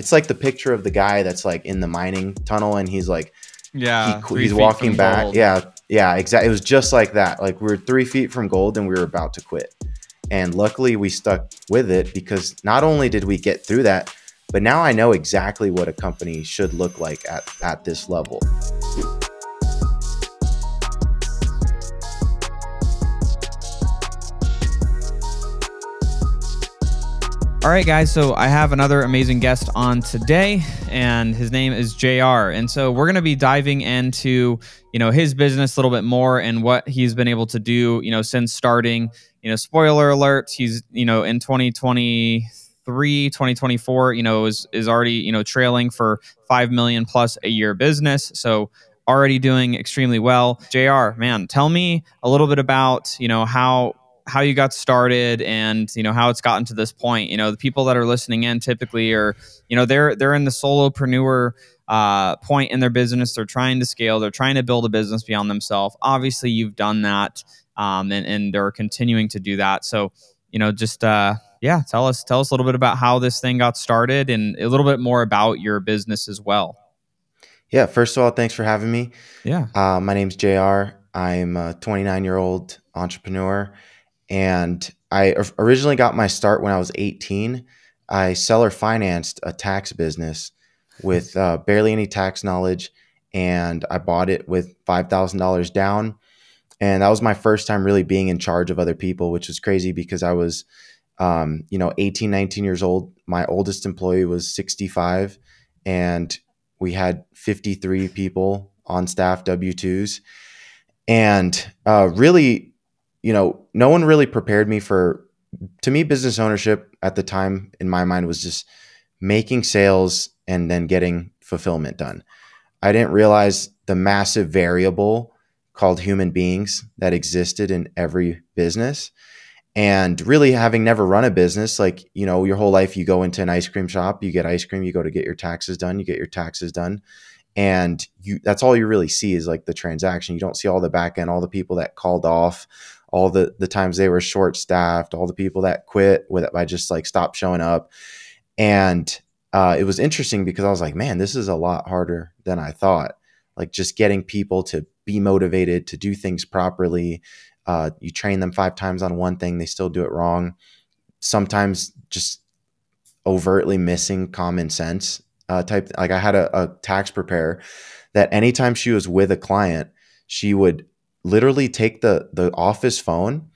it's like the picture of the guy that's like in the mining tunnel and he's like, Yeah, he's walking back. Gold. Yeah, exactly. It was just like that. Like we were 3 feet from gold and we were about to quit. And luckily we stuck with it because not only did we get through that, but now I know exactly what a company should look like at this level. All right, guys, so I have another amazing guest on today, and his name is JR. And so we're going to be diving into, his business a little bit more and what he's been able to do, since starting. Spoiler alert, he's, in 2023, 2024, is already, trailing for 5 million plus a year business. So already doing extremely well. JR, man, tell me a little bit about, how you got started and how it's gotten to this point. The people that are listening in typically are they're in the solopreneur point in their business. They're trying to scale, they're trying to build a business beyond themselves. Obviously you've done that, and they're continuing to do that. So just tell us a little bit about how this thing got started and a little bit more about your business as well. Yeah, first of all, thanks for having me. Yeah. My name's JR. I'm a 29-year-old entrepreneur. And I originally got my start when I was 18. I seller financed a tax business with barely any tax knowledge. And I bought it with $5,000 down. And that was my first time really being in charge of other people, which was crazy because I was, 18, 19 years old. My oldest employee was 65 and we had 53 people on staff, W-2s. And really, no one really prepared me to me, business ownership at the time in my mind was just making sales and then getting fulfillment done. I didn't realize the massive variable called human beings that existed in every business. And really having never run a business, like, your whole life, you go into an ice cream shop, you get ice cream, you go to get your taxes done, you get your taxes done. And that's all you really see is like the transaction. You don't see all the back end, all the people that called off, all the times they were short staffed, all the people that quit by just like stop showing up. And it was interesting because I was like, man, this is a lot harder than I thought. Like just getting people to be motivated to do things properly. You train them 5 times on one thing, they still do it wrong. Sometimes just overtly missing common sense type. Like I had a tax preparer that anytime she was with a client, she would literally take the office phone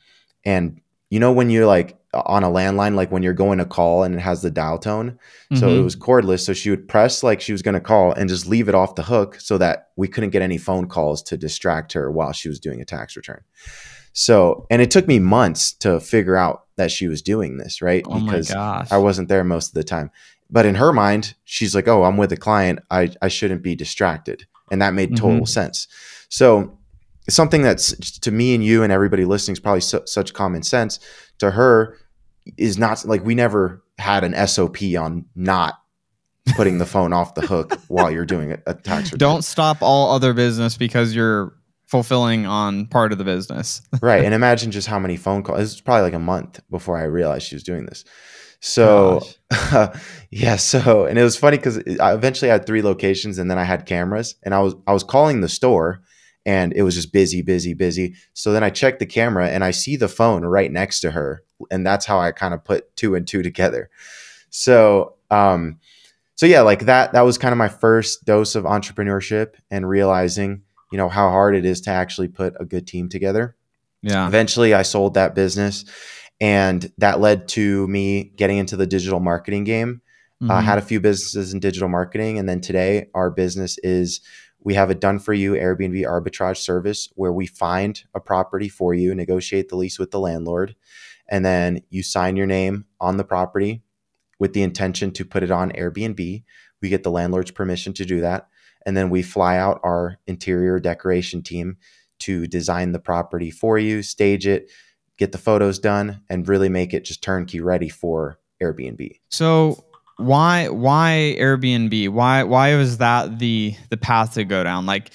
and when you're like on a landline, like when you're going to call and it has the dial tone. So it was cordless. So she would press like she was going to call and just leave it off the hook so that we couldn't get any phone calls to distract her while she was doing a tax return. So, and it took me months to figure out that she was doing this, right? Oh because my gosh. I wasn't there most of the time. But in her mind, she's like, oh, I'm with a client. I shouldn't be distracted. And that made total sense. So it's something that's to me and you and everybody listening is probably such common sense. To her is not like we never had an SOP on not putting the phone off the hook while you're doing a tax return. Don't stop all other business because you're fulfilling on part of the business. Right. And imagine just how many phone calls. It was probably like a month before I realized she was doing this. So yeah. So, and it was funny because I eventually had 3 locations and then I had cameras and I was calling the store and it was just busy, busy, busy. So then I checked the camera and I see the phone right next to her. And that's how I kind of put 2 and 2 together. So, so yeah, like that was kind of my first dose of entrepreneurship and realizing, how hard it is to actually put a good team together. Yeah. Eventually I sold that business and that led to me getting into the digital marketing game. I had a few businesses in digital marketing. And then today our business is, we have a done for you Airbnb arbitrage service where we find a property for you, negotiate the lease with the landlord, and then you sign your name on the property with the intention to put it on Airbnb. We get the landlord's permission to do that. And then we fly out our interior decoration team to design the property for you, stage it, get the photos done, and really make it just turnkey ready for Airbnb. So why Airbnb? Why was that the path to go down? Like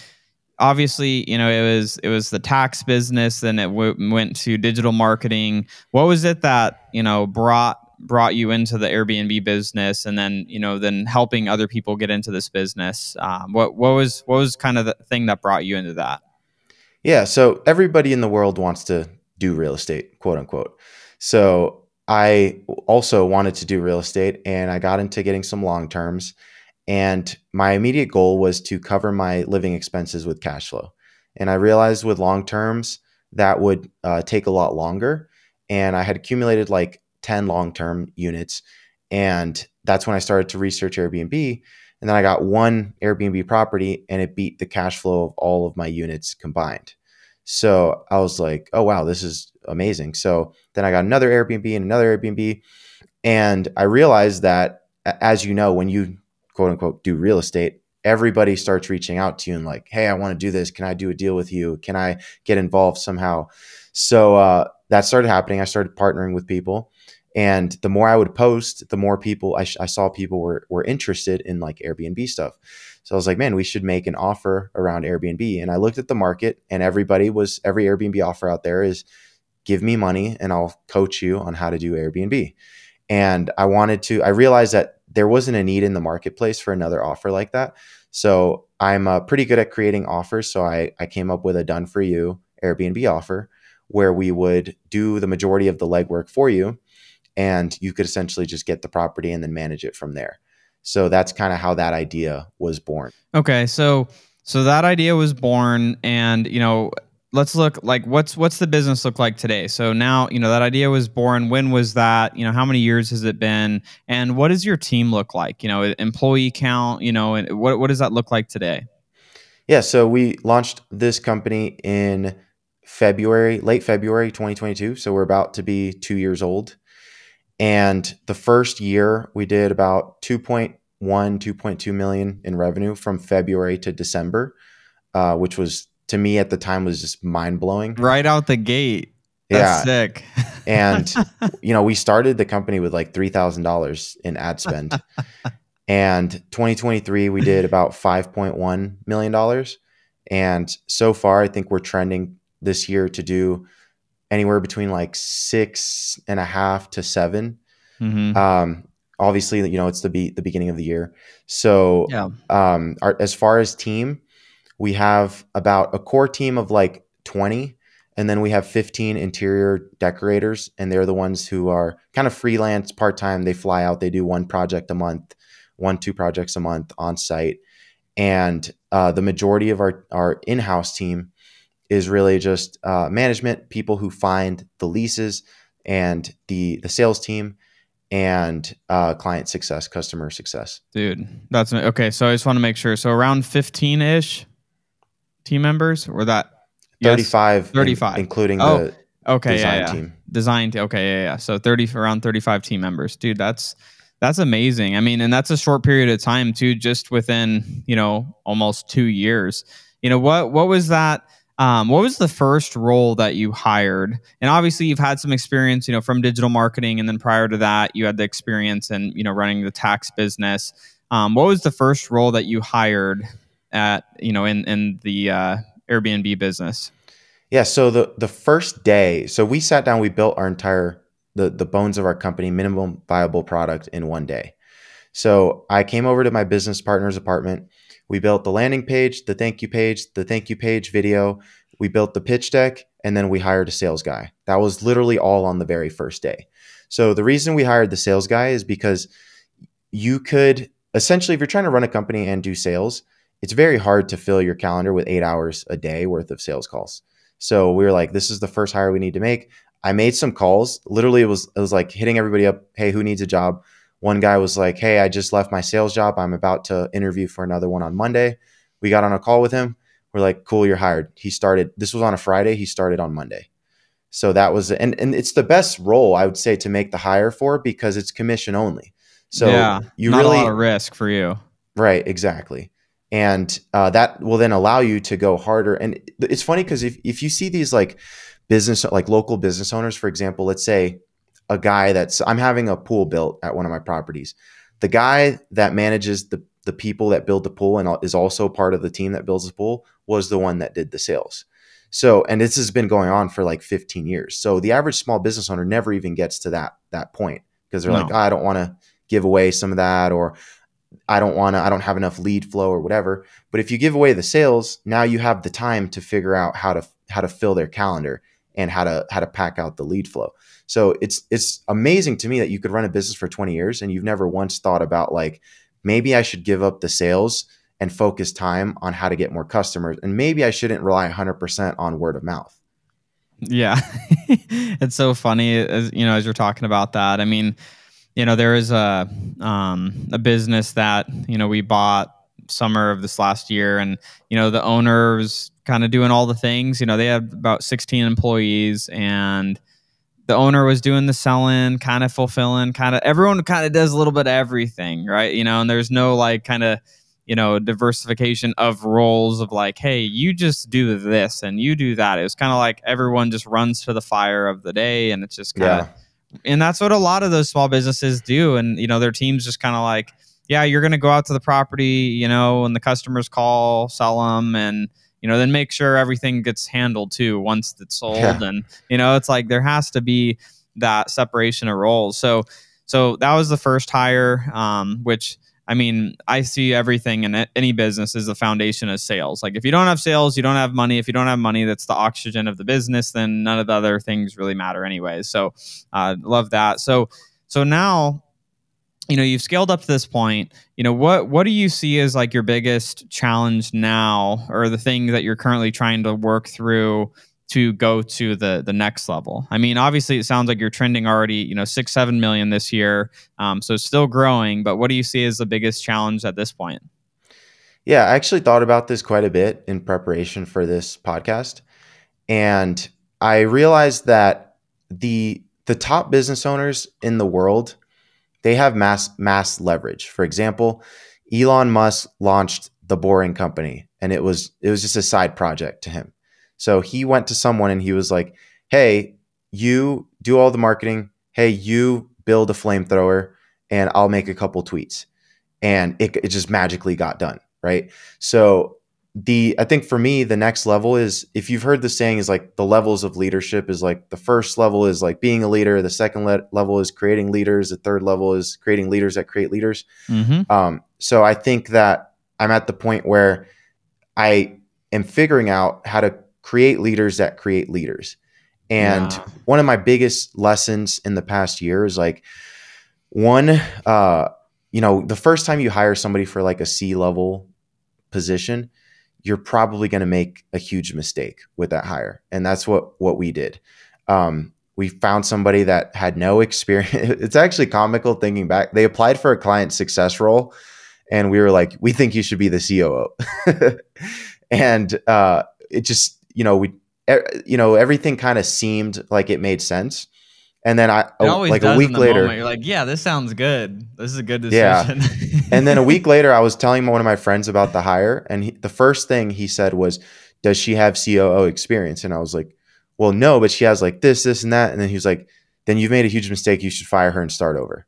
obviously, it was the tax business, then it went to digital marketing. What was it that, brought brought you into the Airbnb business, and then then helping other people get into this business? What was kind of the thing that brought you into that? Yeah. So everybody in the world wants to do real estate, quote unquote. So I also wanted to do real estate, and I got into getting some long terms. And my immediate goal was to cover my living expenses with cash flow. And I realized with long terms that would take a lot longer. And I had accumulated like 10 long term units. And that's when I started to research Airbnb. And then I got one Airbnb property and it beat the cash flow of all of my units combined. So I was like, oh, wow, this is amazing. So then I got another Airbnb and another Airbnb. And I realized that, as you know, when you quote unquote do real estate, everybody starts reaching out to you and like, hey, I want to do this. Can I do a deal with you? Can I get involved somehow? So that started happening. I started partnering with people. And the more I would post, the more people I saw people were interested in like Airbnb stuff. So I was like, man, we should make an offer around Airbnb. And I looked at the market, and every Airbnb offer out there is give me money and I'll coach you on how to do Airbnb. And I realized that there wasn't a need in the marketplace for another offer like that. So I'm pretty good at creating offers. So I came up with a done for you Airbnb offer where we would do the majority of the legwork for you. And you could essentially just get the property and then manage it from there. So that's kind of how that idea was born. Okay, so that idea was born, and let's look like what's the business look like today. So now that idea was born. When was that? How many years has it been? And what does your team look like? Employee count. And what does that look like today? Yeah, so we launched this company in late February 2022. So we're about to be 2 years old. And the first year we did about 2.2 million in revenue from February to December, which was, to me at the time, was just mind blowing. Right out the gate. That's Yeah. sick. And, we started the company with like $3,000 in ad spend. And 2023, we did about $5.1 million. And so far, I think we're trending this year to do anywhere between like 6.5 to 7. Mm-hmm. Obviously, it's the beginning of the year. So Yeah. as far as team, we have about a core team of like 20, and then we have 15 interior decorators, and they're the ones who are kind of freelance, part-time. They fly out, they do one project a month, 2 projects a month on site. And the majority of our in-house team is really just management, people who find the leases, and the sales team, and client success, customer success. Dude, that's okay. So I just want to make sure. So around 15-ish team members, or that? 35, yes, 35, including the design team. Okay, yeah. So around 35 team members. Dude, that's amazing. I mean, and that's a short period of time too, just within, almost 2 years. What was that? What was the first role that you hired? And obviously you've had some experience, from digital marketing. And then prior to that, you had the experience in, running the tax business. What was the first role that you hired at, in the Airbnb business? Yeah. So the first day, so we sat down, we built our entire, the bones of our company, minimum viable product, in one day. So I came over to my business partner's apartment. We built the landing page, the thank you page video. We built the pitch deck, and then we hired a sales guy. That was literally all on the very first day. So the reason we hired the sales guy is because you could essentially, if you're trying to run a company and do sales, it's very hard to fill your calendar with 8 hours a day worth of sales calls. So we were like, this is the first hire we need to make. I made some calls. Literally, it was like hitting everybody up. Hey, who needs a job? One guy was like, hey, I just left my sales job. I'm about to interview for another one on Monday. We got on a call with him. We're like, cool, you're hired. He started, this was on a Friday. He started on Monday. So that was, and it's the best role, I would say, to make the hire for, because it's commission only. So yeah, you not really, a lot of risk for you. Right, exactly. And that will then allow you to go harder. And it's funny because if you see these like local business owners, for example, let's say a guy I'm having a pool built at one of my properties. The guy that manages the people that build the pool and is also part of the team that builds the pool was the one that did the sales. So, and this has been going on for like 15 years. So the average small business owner never even gets to that point. because they're like, No. oh, I don't want to give away some of that, or I don't have enough lead flow or whatever. But if you give away the sales, now you have the time to figure out how to fill their calendar and how to pack out the lead flow. So it's amazing to me that you could run a business for 20 years and you've never once thought about like, maybe I should give up the sales and focus time on how to get more customers. And maybe I shouldn't rely 100% on word of mouth. Yeah. It's so funny as as you're talking about that. I mean, there is a business that, we bought summer of this last year, and, the owner's kind of doing all the things. They had about 16 employees, and the owner was doing the selling, kind of fulfilling, everyone kind of does a little bit of everything, right? And there's no like kind of, diversification of roles of like, hey, you just do this and you do that. It was kind of like everyone just runs to the fire of the day, and it's just kind of, and that's what a lot of those small businesses do. And, their team's just kind of like, yeah, you're going to go out to the property, and the customers call, sell them, and, then make sure everything gets handled too once it's sold. Yeah. And, it's like there has to be that separation of roles. So that was the first hire, which, I mean, I see everything in any business is the foundation of sales. Like if you don't have sales, you don't have money. If you don't have money, that's the oxygen of the business, then none of the other things really matter anyway. So love that. So now, you've scaled up to this point. What do you see as like your biggest challenge now, or the thing that you're currently trying to work through to go to the next level? I mean, obviously it sounds like you're trending already, 6-7 million this year. So still growing, but what do you see as the biggest challenge at this point? Yeah, I actually thought about this quite a bit in preparation for this podcast. And I realized that the top business owners in the world, they have mass leverage. For example, Elon Musk launched the Boring Company, and it was just a side project to him. So he went to someone and he was like, hey, you do all the marketing. Hey, you build a flamethrower and I'll make a couple tweets. And it just magically got done, right? So I think for me, the next level is, if you've heard the saying, is like the levels of leadership is like the first level is like being a leader. The second level is creating leaders. The third level is creating leaders that create leaders. Mm-hmm. So I think that I'm at the point where I am figuring out how to create leaders that create leaders. And one of my biggest lessons in the past year is like, the first time you hire somebody for like a C-level position, you're probably going to make a huge mistake with that hire. And that's what we did. We found somebody that had no experience. It's actually comical thinking back. They applied for a client success role, and we were like, we think you should be the COO. And it just, everything kind of seemed like it made sense. And then like a week later, moment, you're like, yeah, this sounds good. This is a good decision. Yeah. And then a week later, I was telling one of my friends about the hire. And the first thing he said was, does she have COO experience? And I was like, well, no, but she has like this, and that. And then he was like, then you've made a huge mistake. You should fire her and start over.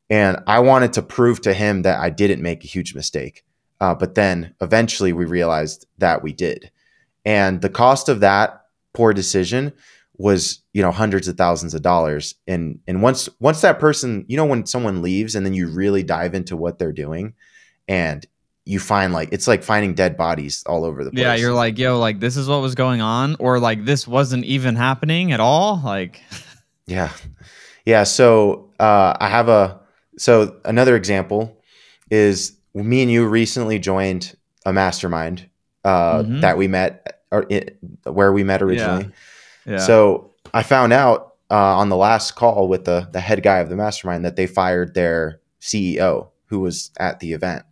And I wanted to prove to him that I didn't make a huge mistake. But then eventually we realized that we did. And the cost of that poor decision was, hundreds of thousands of dollars. And once that person, when someone leaves and then you really dive into what they're doing, and you find like, it's like finding dead bodies all over the place. Yeah. You're like, yo, like this is what was going on, or like this wasn't even happening at all. Like, yeah. Yeah. So so another example is me and you recently joined a mastermind that we met, where we met originally. Yeah. So I found out on the last call with the head guy of the mastermind that they fired their CEO who was at the event.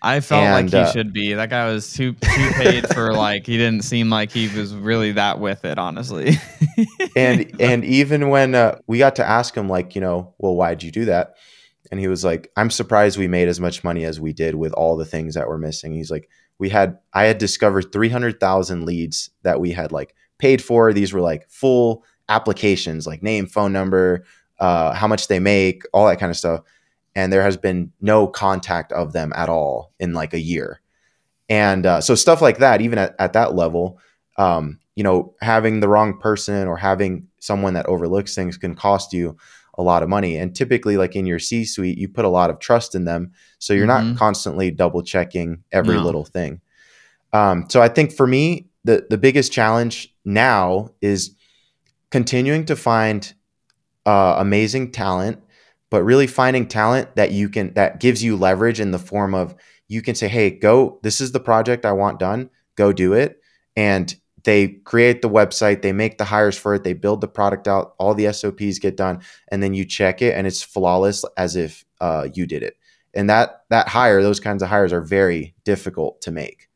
I felt like he should be. That guy was too paid for like, he didn't seem like he was really that with it, honestly. and even when we got to ask him like, well, why'd you do that? And he was like, I'm surprised we made as much money as we did with all the things that were missing. He's like, I had discovered 300,000 leads that we had like paid for. These were like full applications, like name, phone number, how much they make, all that kind of stuff. And there has been no contact of them at all in like a year. And so stuff like that, even at that level, having the wrong person or having someone that overlooks things can cost you a lot of money. And typically, like in your C-suite, you put a lot of trust in them, so you're not Mm-hmm. constantly double checking every No. little thing. So I think for me, the biggest challenge now is continuing to find amazing talent, but really finding talent that gives you leverage in the form of, you can say, hey, go, this is the project I want done, go do it. And they create the website, they make the hires for it, they build the product out, all the SOPs get done, and then you check it and it's flawless as if you did it. And those kinds of hires are very difficult to make.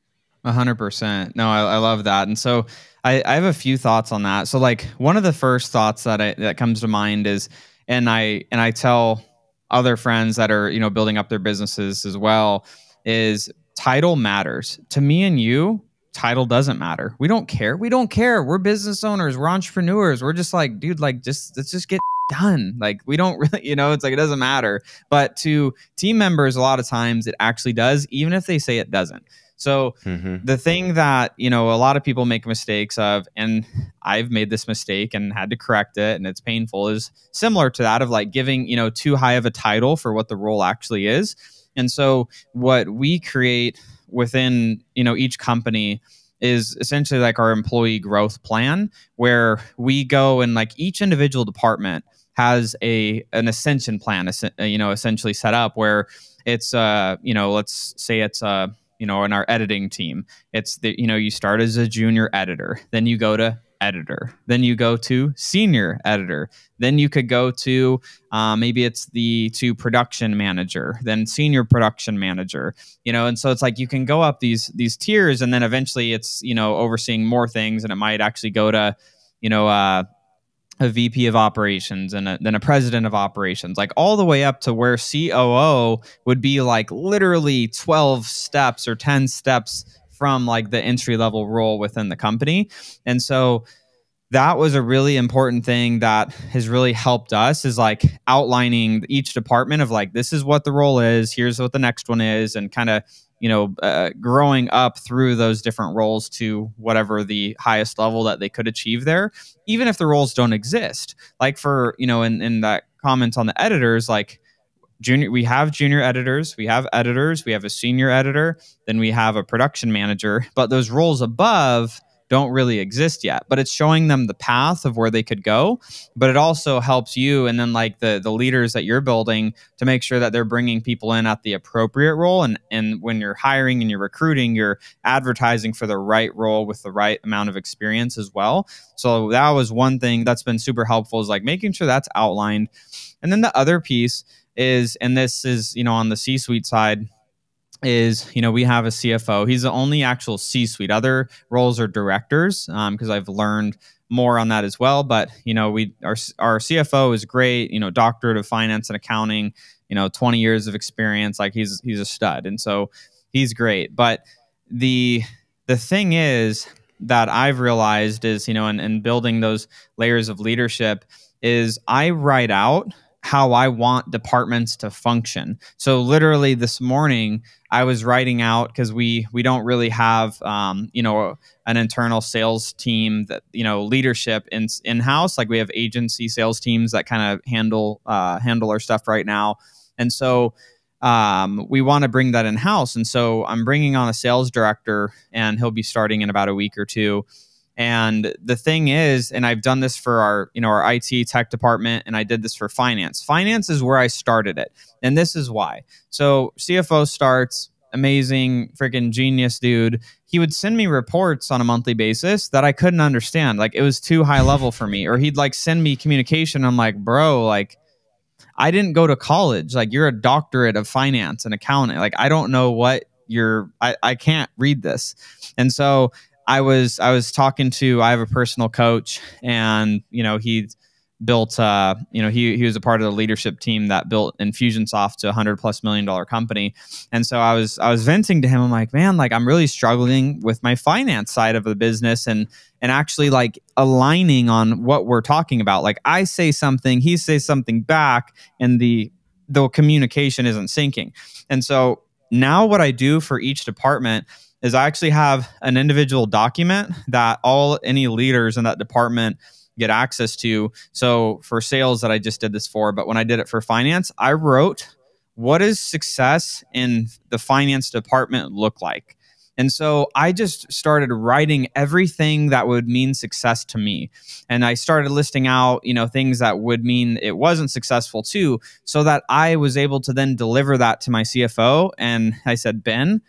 100%. No, I love that. And so I have a few thoughts on that. So like one of the first thoughts that comes to mind is, and I tell other friends that are, building up their businesses as well, is title matters. To me and you, title doesn't matter. We don't care. We don't care. We're business owners. We're entrepreneurs. We're just like, dude, like let's just get done. Like we don't really, it's like it doesn't matter. But to team members, a lot of times it actually does, even if they say it doesn't. So the thing that, a lot of people make mistakes of, and I've made this mistake and had to correct it, and it's painful, is similar to that of like giving, too high of a title for what the role actually is. And so what we create within, each company is essentially like our employee growth plan, where we go and like each individual department has an ascension plan, essentially set up where it's, let's say it's in our editing team, it's you start as a junior editor, then you go to editor, then you go to senior editor, then you could go to maybe it's to production manager, then senior production manager, and so it's like you can go up these tiers, and then eventually it's overseeing more things, and it might actually go to a VP of operations and then a president of operations, like all the way up to where COO would be like literally 12 steps or 10 steps from like the entry level role within the company. And so that was a really important thing that has really helped us, is like outlining each department of like, this is what the role is, here's what the next one is, and kind of growing up through those different roles to whatever the highest level that they could achieve there, even if the roles don't exist. Like for, in that comment on the editors, like we have junior editors, we have editors, we have a senior editor, then we have a production manager, but those roles above don't really exist yet, but it's showing them the path of where they could go. But it also helps you, and then like the leaders that you're building, to make sure that they're bringing people in at the appropriate role. And when you're hiring and you're recruiting, you're advertising for the right role with the right amount of experience as well. So that was one thing that's been super helpful, is like making sure that's outlined. And then the other piece is, and this is, on the C-suite side, is, we have a CFO. He's the only actual C-suite. Other roles are directors, because I've learned more on that as well. But, our CFO is great, doctorate of finance and accounting, 20 years of experience. Like he's a stud. And so he's great. But the thing is that I've realized is, in building those layers of leadership, is I write out how I want departments to function. So literally this morning, I was writing out, because we don't really have an internal sales team that leadership in-house. Like we have agency sales teams that kind of handle our stuff right now, and so we want to bring that in-house. And so I'm bringing on a sales director, and he'll be starting in about a week or two. And the thing is, and I've done this for our IT tech department, and I did this for finance. Finance is where I started it. And this is why. So CFO starts, amazing, freaking genius dude. He would send me reports on a monthly basis that I couldn't understand. Like it was too high level for me. Or he'd like send me communication. I'm like, bro, like I didn't go to college. Like you're a doctorate of finance and accounting. Like I don't know what I can't read this. And so I was talking to, I have a personal coach, and he built he was a part of the leadership team that built Infusionsoft to $100+ million company. And so I was venting to him. I'm like, man, like I'm really struggling with my finance side of the business, and actually like aligning on what we're talking about. Like I say something, he says something back, and the communication isn't syncing. And so now what I do for each department is I actually have an individual document that any leaders in that department get access to. So for sales that I just did this for, but when I did it for finance, I wrote, what does success in the finance department look like? And so I just started writing everything that would mean success to me. And I started listing out, things that would mean it wasn't successful too, so that I was able to then deliver that to my CFO. And I said, Ben,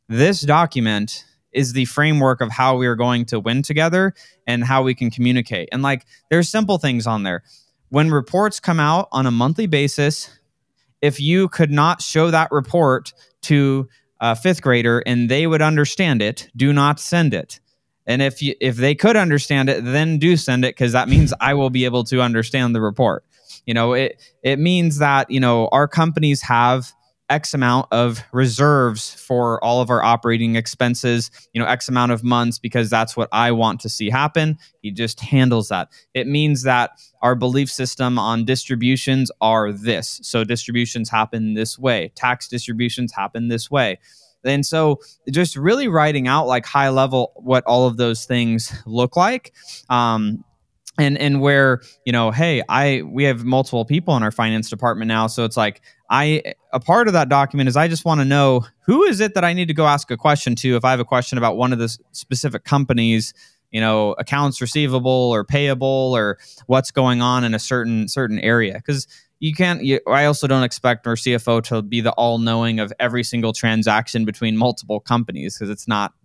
this document is the framework of how we are going to win together and how we can communicate. And like, there's simple things on there. When reports come out on a monthly basis, if you could not show that report to a fifth grader and they would understand it, do not send it. And if they could understand it, then do send it, because that means I will be able to understand the report. It means that, our companies have X amount of reserves for all of our operating expenses, X amount of months, because that's what I want to see happen. He just handles that. It means that our belief system on distributions are this. So distributions happen this way. Tax distributions happen this way. And so just really writing out like high level what all of those things look like. And where, hey, we have multiple people in our finance department now. So it's like, a part of that document is I just want to know, who is it that I need to go ask a question to if I have a question about one of the specific companies, accounts receivable or payable, or what's going on in a certain area. Because I also don't expect our CFO to be the all-knowing of every single transaction between multiple companies, because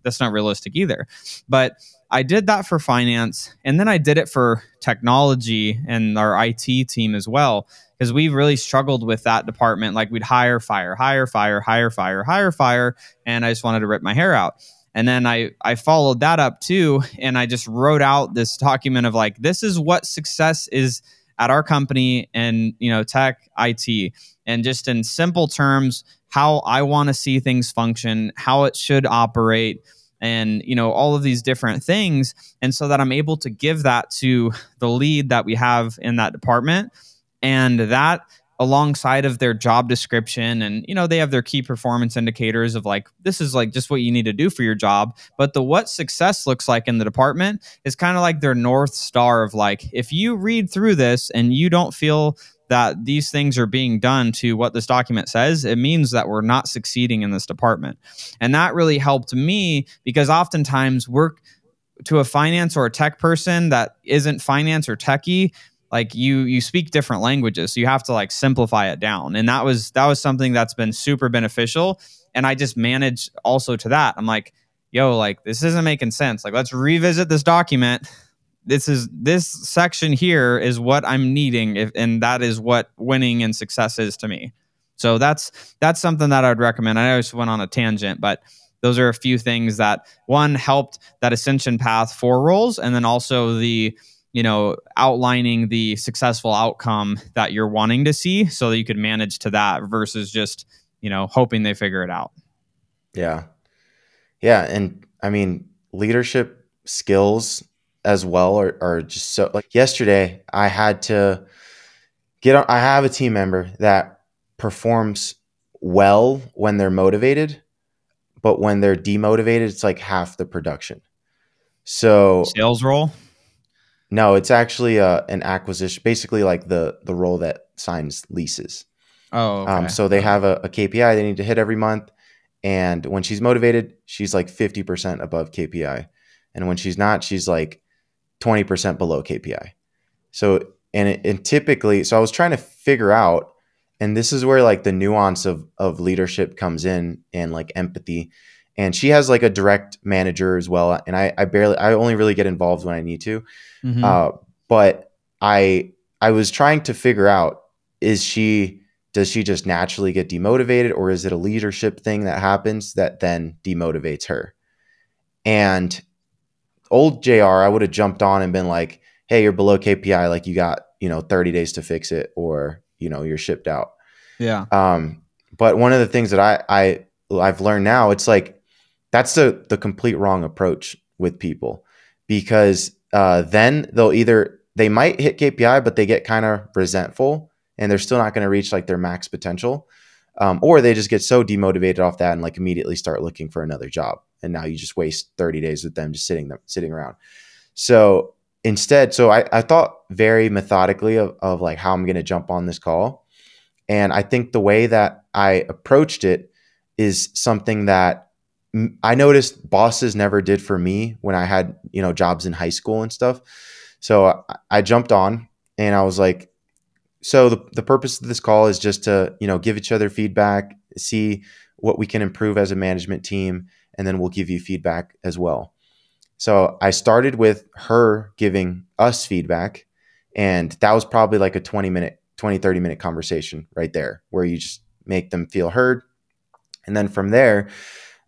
that's not realistic either. But I did that for finance, and then I did it for technology and our IT team as well, because we really struggled with that department. Like, we'd hire, fire, and I just wanted to rip my hair out. And then I followed that up too, and I just wrote out this document of like, this is what success is at our company and, tech, IT, and just in simple terms, how I want to see things function, how it should operate, and, all of these different things. And so that I'm able to give that to the lead that we have in that department, and that alongside of their job description. And, they have their key performance indicators of like, this is like just what you need to do for your job. But what success looks like in the department is kind of like their North Star of like, if you read through this and you don't feel that these things are being done to what this document says, it means that we're not succeeding in this department. And that really helped me, because oftentimes to a finance or a tech person that isn't finance or techie, like you speak different languages, so you have to like simplify it down. And that was something that's been super beneficial. And I just manage also to that. I'm like, like, this isn't making sense. Like, let's revisit this document. This section here is what I'm needing, and that is what winning and success is to me. So that's something that I would recommend. I just went on a tangent, but those are a few things that, one, helped that ascension path for roles, and then also the outlining the successful outcome that you're wanting to see, so that you could manage to that versus just, hoping they figure it out. Yeah. Yeah. And I mean, leadership skills as well are just so, like, yesterday I had to I have a team member that performs well when they're motivated, but when they're demotivated, it's like half the production. So sales role? No, it's actually an acquisition, basically like the role that signs leases. Oh, okay. So they have a KPI they need to hit every month. And when she's motivated, she's like 50% above KPI. And when she's not, she's like 20% below KPI. So, and typically, so I was trying to figure out, and this is where like the nuance of leadership comes in, and like empathy. And she has like a direct manager as well. And I only really get involved when I need to. Mm-hmm. But I was trying to figure out, does she just naturally get demotivated, or is it a leadership thing that happens that then demotivates her? And old JR, I would have jumped on and been like, hey, you're below KPI. Like, you got, 30 days to fix it, or, you're shipped out. Yeah. But one of the things that I've learned now, it's like, that's the complete wrong approach with people, because then they might hit KPI, but they get kind of resentful, and they're still not going to reach like their max potential. Or they just get so demotivated off that and like immediately start looking for another job. And now you just waste 30 days with them just sitting around. So instead, so I thought very methodically of like how I'm going to jump on this call. And I think the way that I approached it is something that I noticed bosses never did for me when I had, jobs in high school and stuff. So I jumped on and I was like, so the purpose of this call is just to, give each other feedback, see what we can improve as a management team, and then we'll give you feedback as well. So I started with her giving us feedback, and that was probably like a 30-minute conversation right there where you just make them feel heard. And then from there,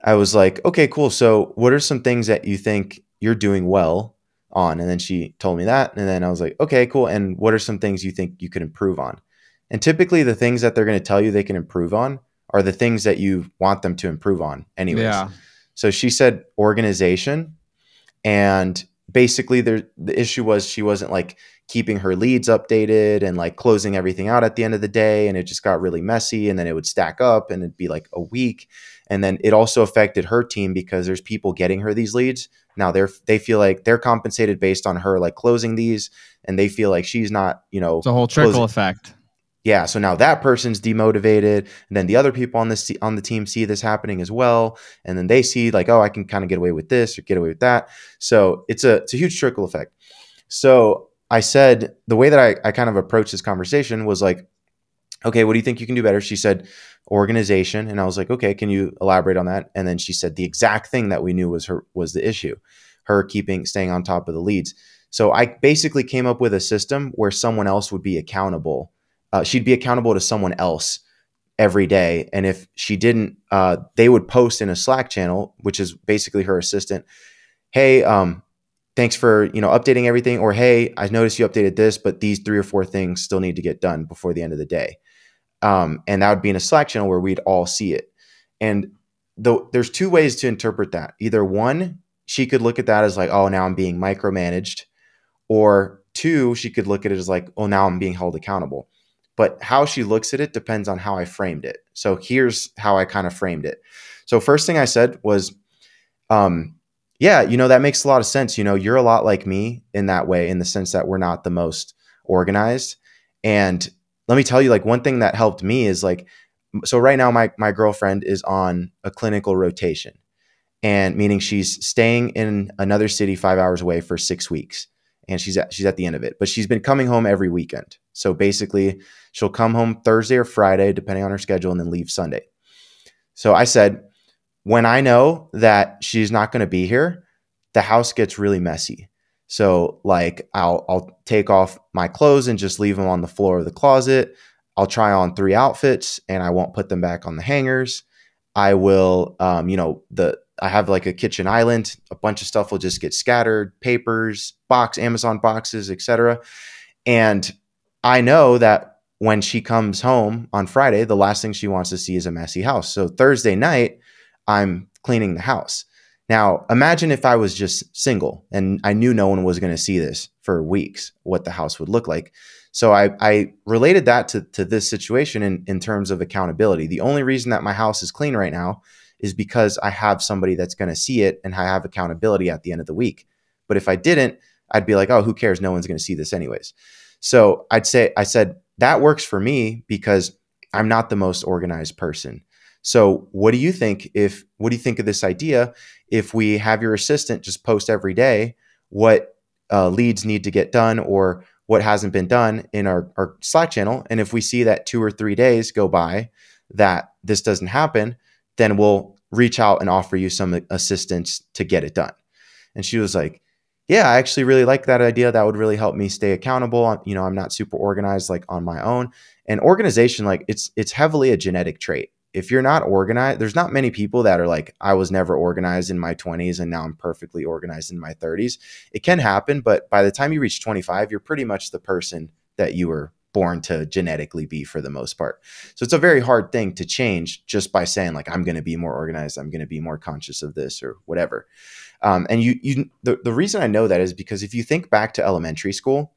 I was like, okay, cool. So what are some things that you think you're doing well on? And then she told me that. And then I was like, okay, cool. And what are some things you think you could improve on? And typically the things that they're going to tell you they can improve on are the things that you want them to improve on anyways. Yeah. So she said organization. And basically the issue was she wasn't like keeping her leads updated and like closing everything out at the end of the day. And it just got really messy, and then it would stack up and it'd be like a week. And then it also affected her team because there's people getting her these leads. Now they feel like they're compensated based on her like closing these, and they feel like she's not, It's a whole trickle effect. Yeah. So now that person's demotivated, and then the other people on the team see this happening as well. And then they see like, oh, I can kind of get away with this or get away with that. So it's a huge trickle effect. So I said, the way that I kind of approached this conversation was like, okay, what do you think you can do better? She said organization. And I was like, okay, can you elaborate on that? And then she said the exact thing that we knew was the issue, her staying on top of the leads. So I basically came up with a system where someone else would be accountable. She'd be accountable to someone else every day. And if she didn't, they would post in a Slack channel, which is basically her assistant. Hey, thanks for, updating everything. Or, hey, I noticed you updated this, but these 3 or 4 things still need to get done before the end of the day. And that would be in a Slack channel where we'd all see it. And there's 2 ways to interpret that. Either one, she could look at that as like, oh, now I'm being micromanaged. Or 2, she could look at it as like, oh, now I'm being held accountable. But how she looks at it depends on how I framed it. So here's how I kind of framed it. So first thing I said was, yeah, that makes a lot of sense. You're a lot like me in that way, in the sense that we're not the most organized. And let me tell you, like, one thing that helped me is like, so right now my girlfriend is on a clinical rotation, and meaning she's staying in another city 5 hours away for 6 weeks. And she's at the end of it, but she's been coming home every weekend. So basically she'll come home Thursday or Friday, depending on her schedule, and then leave Sunday. So I said, when I know that she's not going to be here, the house gets really messy. So like I'll take off my clothes and just leave them on the floor of the closet. I'll try on 3 outfits and I won't put them back on the hangers. I will, I have like a kitchen island. A bunch of stuff will just get scattered, papers, Amazon boxes, etc. And I know that when she comes home on Friday, the last thing she wants to see is a messy house. So Thursday night, I'm cleaning the house. Now, imagine if I was just single and I knew no one was going to see this for weeks, what the house would look like. So I related that to this situation in terms of accountability. The only reason that my house is clean right now is because I have somebody that's going to see it and I have accountability at the end of the week. But if I didn't, I'd be like, oh, who cares? No one's going to see this anyways. So I said that works for me because I'm not the most organized person. So what do you think of this idea if we have your assistant just post every day what leads need to get done or what hasn't been done in our Slack channel? And if we see that 2 or 3 days go by that this doesn't happen, then we'll reach out and offer you some assistance to get it done. And she was like, yeah, I actually really like that idea. That would really help me stay accountable. I'm not super organized like on my own. And organization, like it's heavily a genetic trait. If you're not organized, there's not many people that are like, I was never organized in my 20s and now I'm perfectly organized in my 30s. It can happen, but by the time you reach 25, you're pretty much the person that you were born to genetically be for the most part. So it's a very hard thing to change just by saying like, I'm going to be more organized. I'm going to be more conscious of this or whatever. And the reason I know that is because if you think back to elementary school,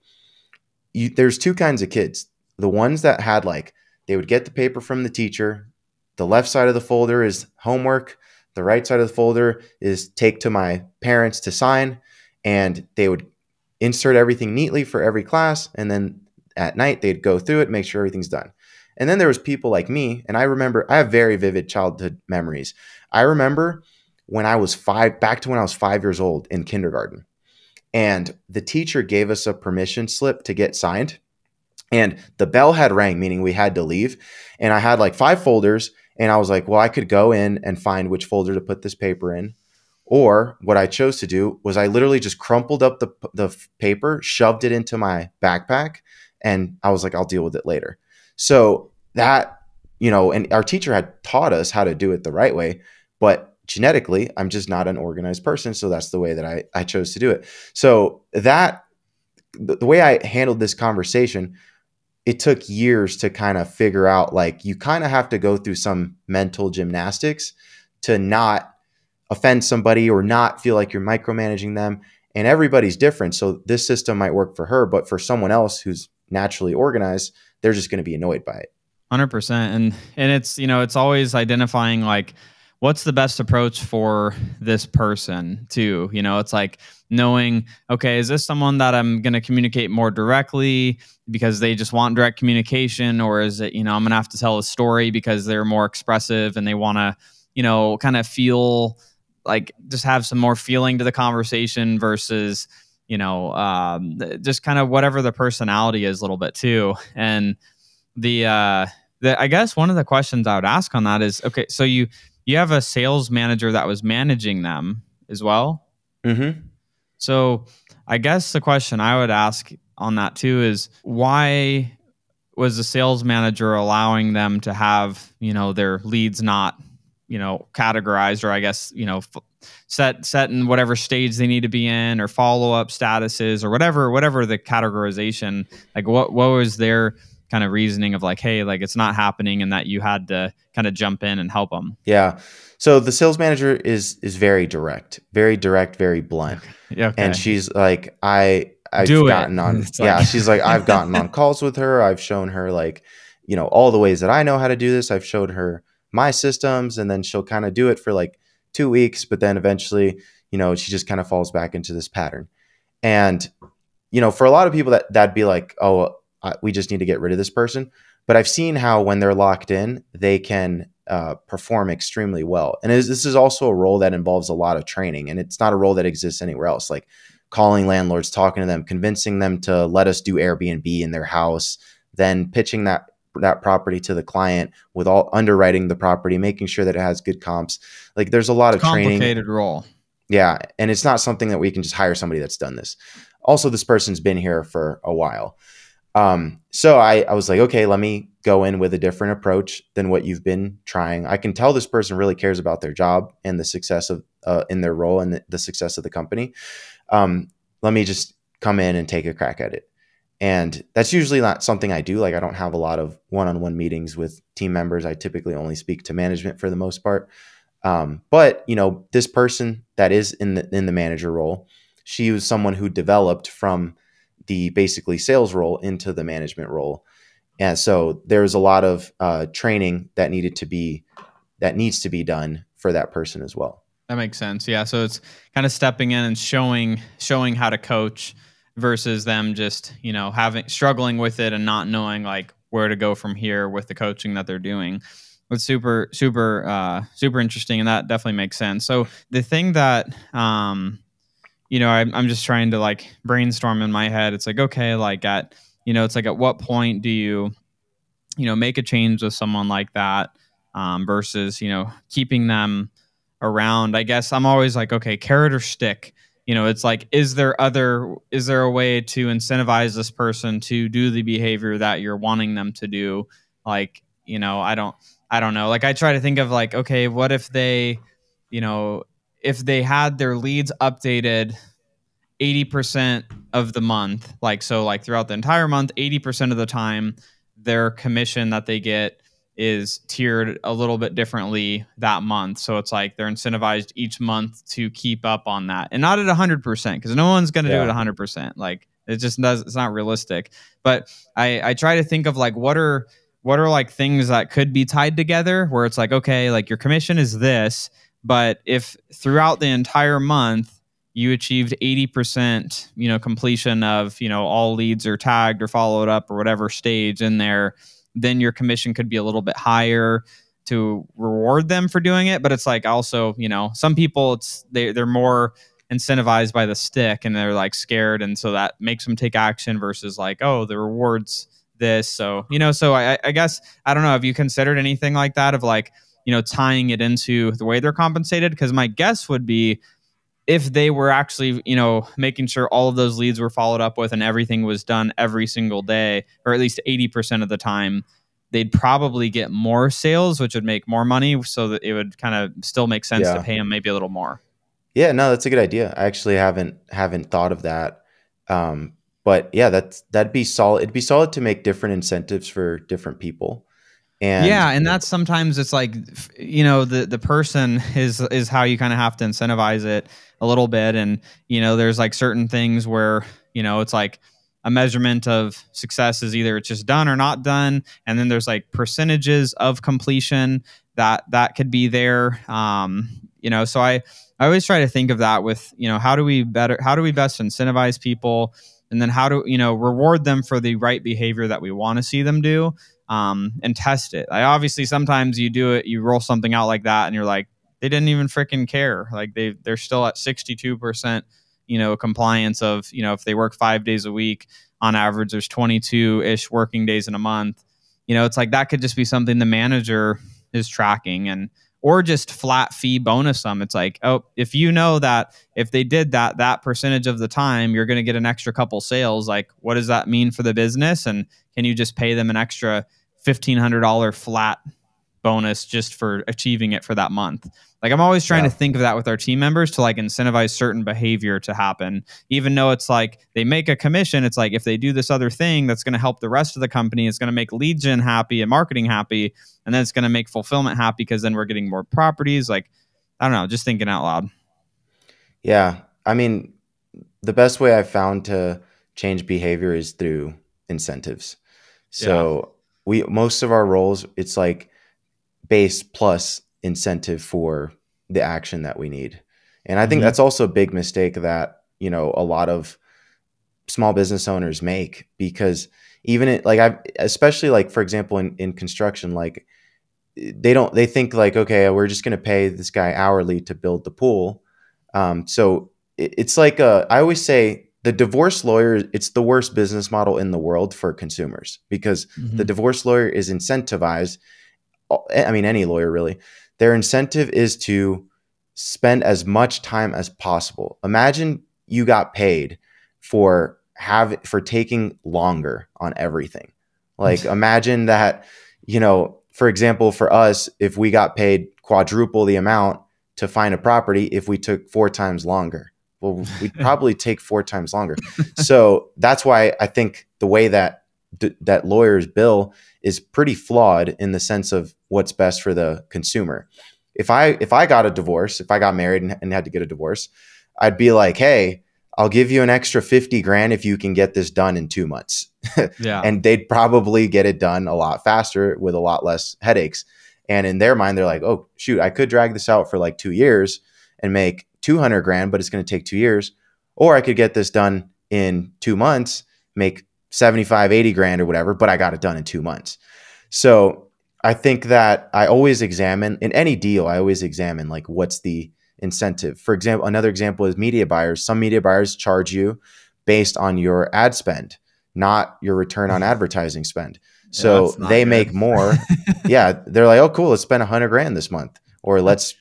there's 2 kinds of kids. The ones that had like, they would get the paper from the teacher. The left side of the folder is homework. The right side of the folder is take to my parents to sign. And they would insert everything neatly for every class, and then at night they'd go through it, make sure everything's done. And then there was people like me, and I remember I have very vivid childhood memories. I remember when I was back to when I was 5 years old in kindergarten, and the teacher gave us a permission slip to get signed, and the bell had rang, meaning we had to leave. And I had like 5 folders, and I was like, well, I could go in and find which folder to put this paper in. Or what I chose to do was I literally just crumpled up the paper, shoved it into my backpack, and I was like, I'll deal with it later. So that, and our teacher had taught us how to do it the right way, but genetically, I'm just not an organized person. So that's the way that I chose to do it. So that the way I handled this conversation, it took years to kind of figure out, like, you kind of have to go through some mental gymnastics to not offend somebody or not feel like you're micromanaging them. And everybody's different. So this system might work for her, but for someone else who's naturally organized, they're just going to be annoyed by it. 100%. And it's, it's always identifying like what's the best approach for this person too. It's like knowing, okay, is this someone that I'm going to communicate more directly because they just want direct communication? Or is it, I'm going to have to tell a story because they're more expressive and they want to, kind of feel like just have some more feeling to the conversation versus, just kind of whatever the personality is a little bit too. And I guess one of the questions I would ask on that is, okay, so you have a sales manager that was managing them as well. Mm-hmm. So I guess the question I would ask on that too is, why was the sales manager allowing them to have, their leads not, categorized, or I guess, set in whatever stage they need to be in, or follow-up statuses, or whatever the categorization, like what was their kind of reasoning of like, hey, like it's not happening, and that you had to kind of jump in and help them? Yeah. So the sales manager is very direct, very blunt. Okay. And she's like, I've Do it. gotten on, It's yeah, like- she's like, I've gotten on calls with her. I've shown her, like, all the ways that I know how to do this. I've showed her my systems, and then she'll kind of do it for like 2 weeks, but then eventually, she just kind of falls back into this pattern. And, for a lot of people that'd be like, oh, we just need to get rid of this person. But I've seen how when they're locked in, they can perform extremely well. And this is also a role that involves a lot of training, and it's not a role that exists anywhere else. Like calling landlords, talking to them, convincing them to let us do Airbnb in their house, then pitching that property to the client, with all underwriting the property, making sure that it has good comps. Like there's a lot of training. Complicated role. Yeah. And it's not something that we can just hire somebody that's done this. Also, this person's been here for a while. So I was like, okay, let me go in with a different approach than what you've been trying. I can tell this person really cares about their job and the success of in their role and the success of the company. Let me just come in and take a crack at it. And that's usually not something I do. Like I don't have a lot of one-on-one meetings with team members. I typically only speak to management for the most part. But this person that is in the manager role, she was someone who developed from the basically sales role into the management role. And so there's a lot of training that needs to be done for that person as well. That makes sense. Yeah. So it's kind of stepping in and showing how to coach versus them just, struggling with it and not knowing like where to go from here with the coaching that they're doing. It's super interesting. And that definitely makes sense. So the thing that, I'm just trying to like brainstorm in my head. It's like, okay, like it's like at what point do you make a change with someone like that versus, keeping them around? I guess I'm always like, okay, carrot or stick. It's like, is there a way to incentivize this person to do the behavior that you're wanting them to do? Like, I don't know. Like I try to think of like, okay, what if they, if they had their leads updated 80% of the month, like, so like throughout the entire month, 80% of the time, their commission that they get is tiered a little bit differently that month. So it's like they're incentivized each month to keep up on that, and not at 100%, because no one's going to do it 100%. Like it's not realistic. But I try to think of like, what are like things that could be tied together where it's like, okay, like your commission is this, but if throughout the entire month you achieved 80%, completion of, all leads are tagged or followed up or whatever stage in there, then your commission could be a little bit higher to reward them for doing it. But it's like also, some people they're more incentivized by the stick and they're like scared. And so that makes them take action versus like, oh, the rewards this. So, so I guess, I don't know. Have you considered anything like that of like, tying it into the way they're compensated? Because my guess would be if they were actually, making sure all of those leads were followed up with and everything was done every single day, or at least 80% of the time, they'd probably get more sales, which would make more money. So that it would kind of still make sense to Yeah. pay them maybe a little more. Yeah, no, that's a good idea. I actually haven't thought of that. But yeah, that'd be solid. It'd be solid to make different incentives for different people. And Yeah, and that's sometimes it's like the person is how you kind of have to incentivize it a little bit, and there's like certain things where it's like a measurement of success is either it's just done or not done, and then there's like percentages of completion that could be there. So I always try to think of that with how do we best incentivize people, and then how do reward them for the right behavior that we want to see them do. And test it. I obviously sometimes you do it, you roll something out like that, and you're like, they didn't even freaking care. Like they're still at 62%, compliance of if they work 5 days a week on average, there's 22-ish working days in a month. It's like that could just be something the manager is tracking, and or just flat fee bonus them. It's like, oh, if that if they did that percentage of the time, you're going to get an extra couple sales. Like, what does that mean for the business? And can you just pay them an extra $1,500 flat bonus just for achieving it for that month? Like, I'm always trying to think of that with our team members to like incentivize certain behavior to happen, even though it's like they make a commission. It's like if they do this other thing that's going to help the rest of the company, it's going to make lead gen happy and marketing happy, and then it's going to make fulfillment happy because then we're getting more properties. Like, I don't know, just thinking out loud. yeah, I mean, the best way I've found to change behavior is through incentives. So most of our roles, it's like base plus incentive for the action that we need. And I think that's also a big mistake that, a lot of small business owners make, because even especially like, for example, in construction, like they think like, okay, we're just going to pay this guy hourly to build the pool. So it's like, I always say the divorce lawyer, it's the worst business model in the world for consumers, because the divorce lawyer is incentivized. I mean, any lawyer really, their incentive is to spend as much time as possible. Imagine you got paid for taking longer on everything. Like, imagine that, for example, for us, if we got paid quadruple the amount to find a property, if we took 4 times longer, well, we'd probably take 4 times longer. So that's why I think the way that that lawyers bill is pretty flawed in the sense of what's best for the consumer. If I got a divorce, if I got married and had to get a divorce, I'd be like, hey, I'll give you an extra 50 grand if you can get this done in 2 months. Yeah. And they'd probably get it done a lot faster with a lot less headaches. And in their mind, they're like, oh, shoot, I could drag this out for like 2 years and make 200 grand, but it's going to take 2 years. Or I could get this done in 2 months, make 75, 80 grand or whatever, but I got it done in 2 months. So I think that I always examine in any deal, I always examine like, what's the incentive? For example, another example is media buyers. Some media buyers charge you based on your ad spend, not your return on advertising spend. So they make more. Yeah. They're like, oh, cool. Let's spend 100 grand this month, or let's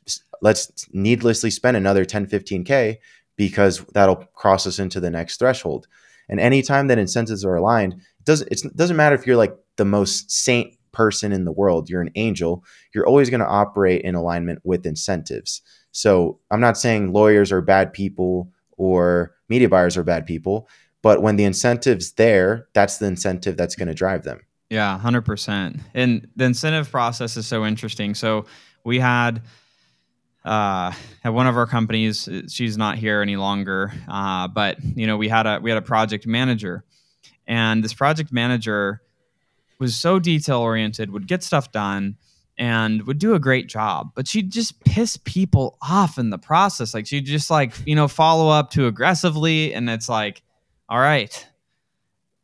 needlessly spend another 10, 15K because that'll cross us into the next threshold. And anytime that incentives are aligned, it doesn't matter if you're like the most saint person in the world, you're an angel, you're always going to operate in alignment with incentives. So I'm not saying lawyers are bad people or media buyers are bad people, but when the incentive's there, that's the incentive that's going to drive them. Yeah, 100%. And the incentive process is so interesting. So we had at one of our companies, she's not here any longer, but we had a project manager, and this project manager was so detail oriented, would get stuff done, and would do a great job, but she'd just piss people off in the process. Like she'd just like, follow up too aggressively. And it's like, all right,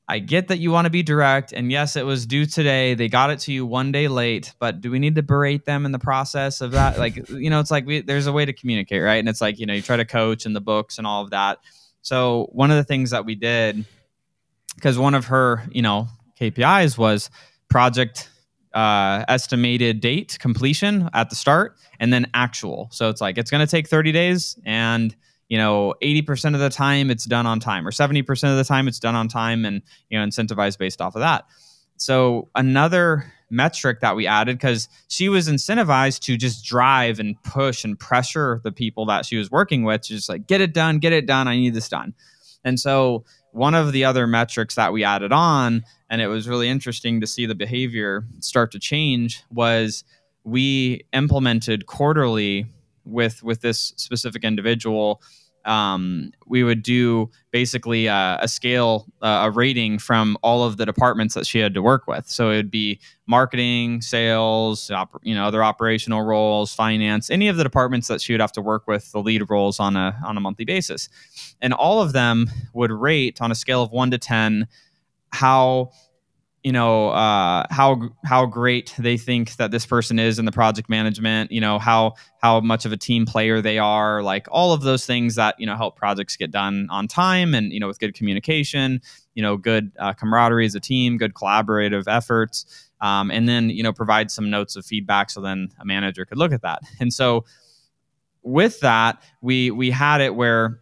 I get that you want to be direct. And yes, it was due today. They got it to you one day late, but do we need to berate them in the process of that? Like, it's like there's a way to communicate, right? And it's like, you try to coach in the books and all of that. So one of the things that we did, because one of her, KPIs was project estimated date completion at the start and then actual. So it's like, it's going to take 30 days and 80% of the time it's done on time, or 70% of the time it's done on time, and incentivized based off of that. So another metric that we added, because she was incentivized to just drive and push and pressure the people that she was working with, just like, get it done, I need this done. And so one of the other metrics that we added on, and it was really interesting to see the behavior start to change, was we implemented quarterly with this specific individual. We would do basically a scale, a rating from all of the departments that she had to work with. So it would be marketing, sales, other operational roles, finance, any of the departments that she would have to work with, the lead roles on a monthly basis. And all of them would rate on a scale of 1 to 10 how how great they think that this person is in the project management, how much of a team player they are, like all of those things that, help projects get done on time and, with good communication, good camaraderie as a team, good collaborative efforts, and then, provide some notes of feedback so then a manager could look at that. And so with that, we had it where,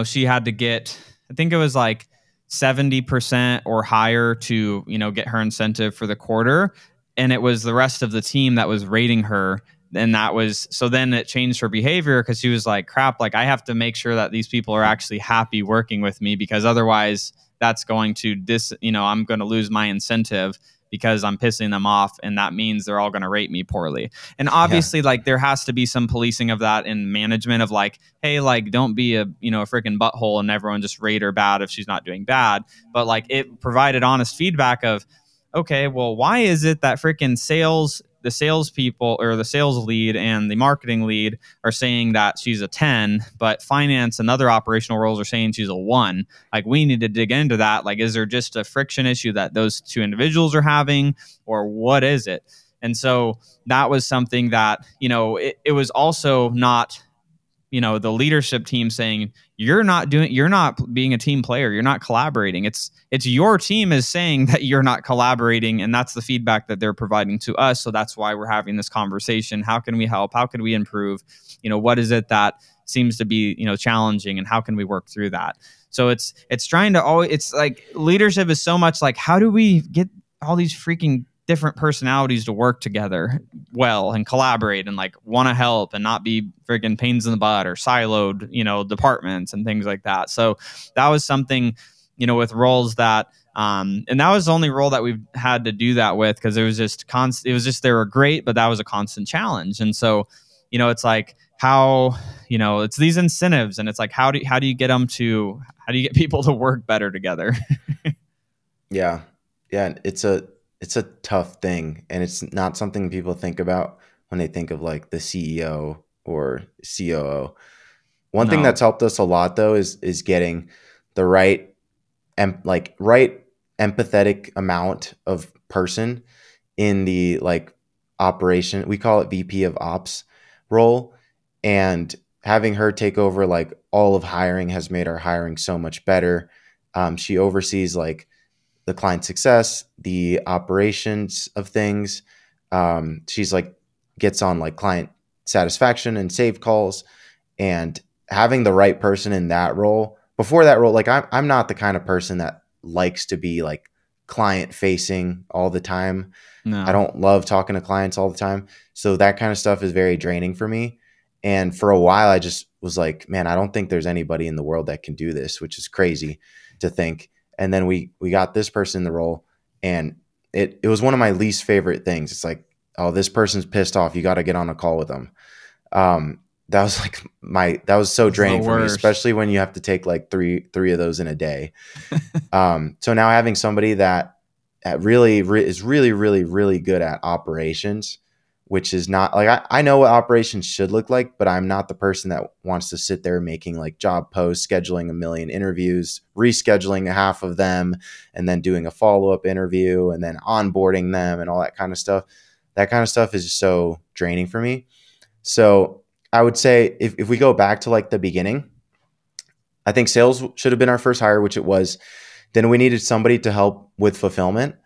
she had to get, I think it was like 70% or higher to, get her incentive for the quarter. And it was the rest of the team that was rating her. And that was, so then it changed her behavior, because she was like, crap, like I have to make sure that these people are actually happy working with me, because otherwise that's going to I'm going to lose my incentive because I'm pissing them off, and that means they're all going to rate me poorly. And obviously, like, there has to be some policing of that in management of like, hey, like, don't be a freaking butthole and everyone just rate her bad if she's not doing bad. But like, it provided honest feedback of, okay, well, why is it that freaking the salespeople or the sales lead and the marketing lead are saying that she's a 10, but finance and other operational roles are saying she's a 1? Like, we need to dig into that. Like, is there just a friction issue that those two individuals are having, or what is it? And so that was something that, it was also not, the leadership team saying, you're not being a team player. You're not collaborating. It's your team is saying that you're not collaborating. And that's the feedback that they're providing to us. So that's why we're having this conversation. How can we help? How can we improve? What is it that seems to be, challenging, and how can we work through that? So it's trying to always, it's like leadership is so much like, how do we get all these freaking different personalities to work together well and collaborate and like want to help and not be friggin' pains in the butt or siloed, departments and things like that. So that was something, with roles that, and that was the only role that we've had to do that with, because it was just constant. It was just, they were great, but that was a constant challenge. And so, it's like how, it's these incentives, and it's like, how do you get people to work better together? Yeah. It's a tough thing, and it's not something people think about when they think of like the CEO or COO. One thing that's helped us a lot though is getting the right empathetic amount of person in the like operation. We call it VP of Ops role, and having her take over like all of hiring has made our hiring so much better. She oversees like the client success, the operations of things. She's like gets on like client satisfaction and save calls, and having the right person in that role. Before that role, like I'm not the kind of person that likes to be like client facing all the time. No. I don't love talking to clients all the time. So that kind of stuff is very draining for me. And for a while, I just was like, man, I don't think there's anybody in the world that can do this, which is crazy to think. And then we got this person in the role, and it was one of my least favorite things. It's like, oh, this person's pissed off. You got to get on a call with them. That was like that was so draining for me, especially when you have to take like three of those in a day. So now having somebody that really is really, really, really good at operations, which is not like I know what operations should look like, but I'm not the person that wants to sit there making like job posts, scheduling a million interviews, rescheduling half of them, and then doing a follow-up interview and then onboarding them and all that kind of stuff. That kind of stuff is just so draining for me. So I would say if we go back to like the beginning, I think sales should have been our first hire, which it was. Then we needed somebody to help with fulfillment.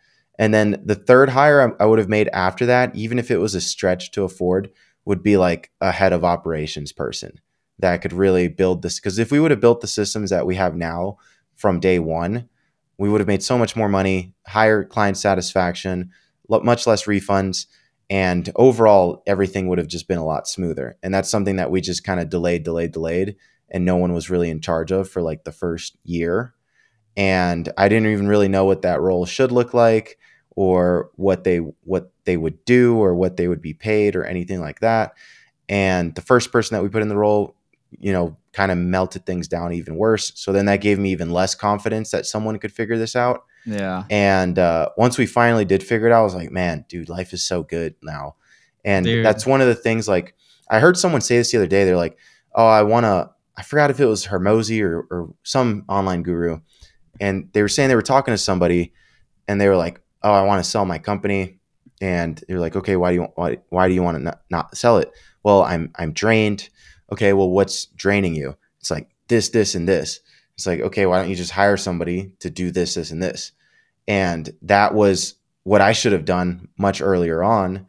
And then the third hire I would have made after that, even if it was a stretch to afford, would be like a head of operations person that could really build this. Because if we would have built the systems that we have now from day one, we would have made so much more money, higher client satisfaction, much less refunds. And overall, everything would have just been a lot smoother. And that's something that we just kind of delayed. And no one was really in charge of for like the first year. And I didn't even really know what that role should look like or what they would do or what they would be paid or anything like that. And the first person that we put in the role, kind of melted things down even worse. So then that gave me even less confidence that someone could figure this out. Yeah. And once we finally did figure it out, I was like, man, dude, life is so good now. And that's one of the things, like, I heard someone say this the other day. They're like, oh, I forgot if it was Hermosi or some online guru. And they were saying they were talking to somebody and they were like, oh, I want to sell my company. And they're like, okay, why do you want to not sell it? Well, I'm drained. Okay, well, what's draining you? It's like this, and this. It's like, okay, why don't you just hire somebody to do this, and this? And that was what I should have done much earlier on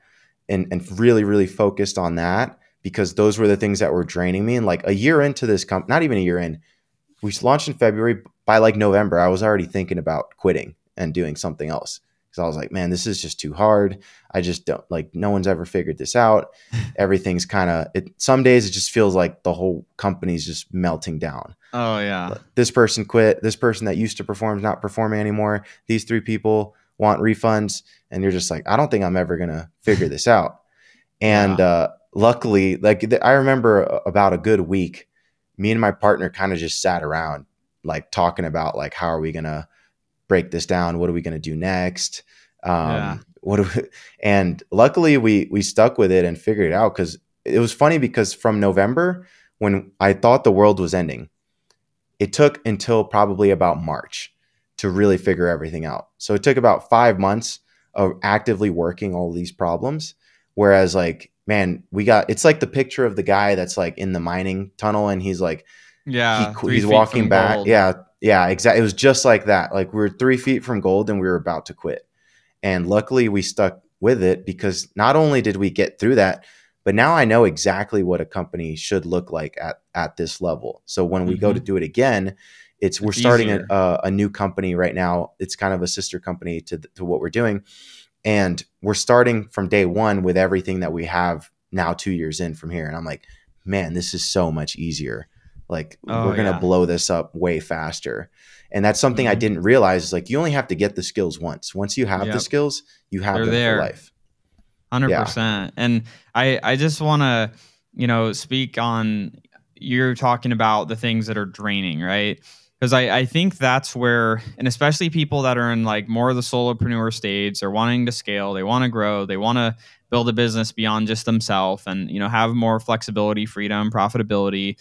and really, really focused on that, because those were the things that were draining me. And like a year into this company, not even a year in, we launched in February. By like November, I was already thinking about quitting and doing something else. Because I was like, man, this is just too hard. I just don't, like, no one's ever figured this out. Everything's kind of, some days it just feels like the whole company's just melting down. Oh, yeah. This person quit. This person that used to perform is not performing anymore. These 3 people want refunds. And you're just like, I don't think I'm ever going to figure this out. And luckily, like, I remember about a good week, me and my partner kind of just sat around, like, talking about, like, how are we going to break this down? What are we going to do next? And luckily we stuck with it and figured it out, because it was funny, because from November, when I thought the world was ending, it took until probably about March to really figure everything out. So it took about 5 months of actively working all these problems. Whereas, like, man, it's like the picture of the guy that's like in the mining tunnel and he's like, he's walking back. Gold. Yeah, exactly. It was just like that. Like, we were 3 feet from gold and we were about to quit. And luckily we stuck with it, because not only did we get through that, but now I know exactly what a company should look like at this level. So when we go to do it again, we're starting a new company right now. It's kind of a sister company to what we're doing. And we're starting from day one with everything that we have now 2 years in from here. And I'm like, man, this is so much easier. Like, we're going to blow this up way faster. And that's something I didn't realize, is like, you only have to get the skills once. Once you have the skills, you have them for life. 100%. Yeah. And I just want to, speak on, you're talking about the things that are draining, right? Because I think that's where, and especially people that are in like more of the solopreneur stage, they're wanting to scale, they want to grow, they want to build a business beyond just themselves and, have more flexibility, freedom, profitability.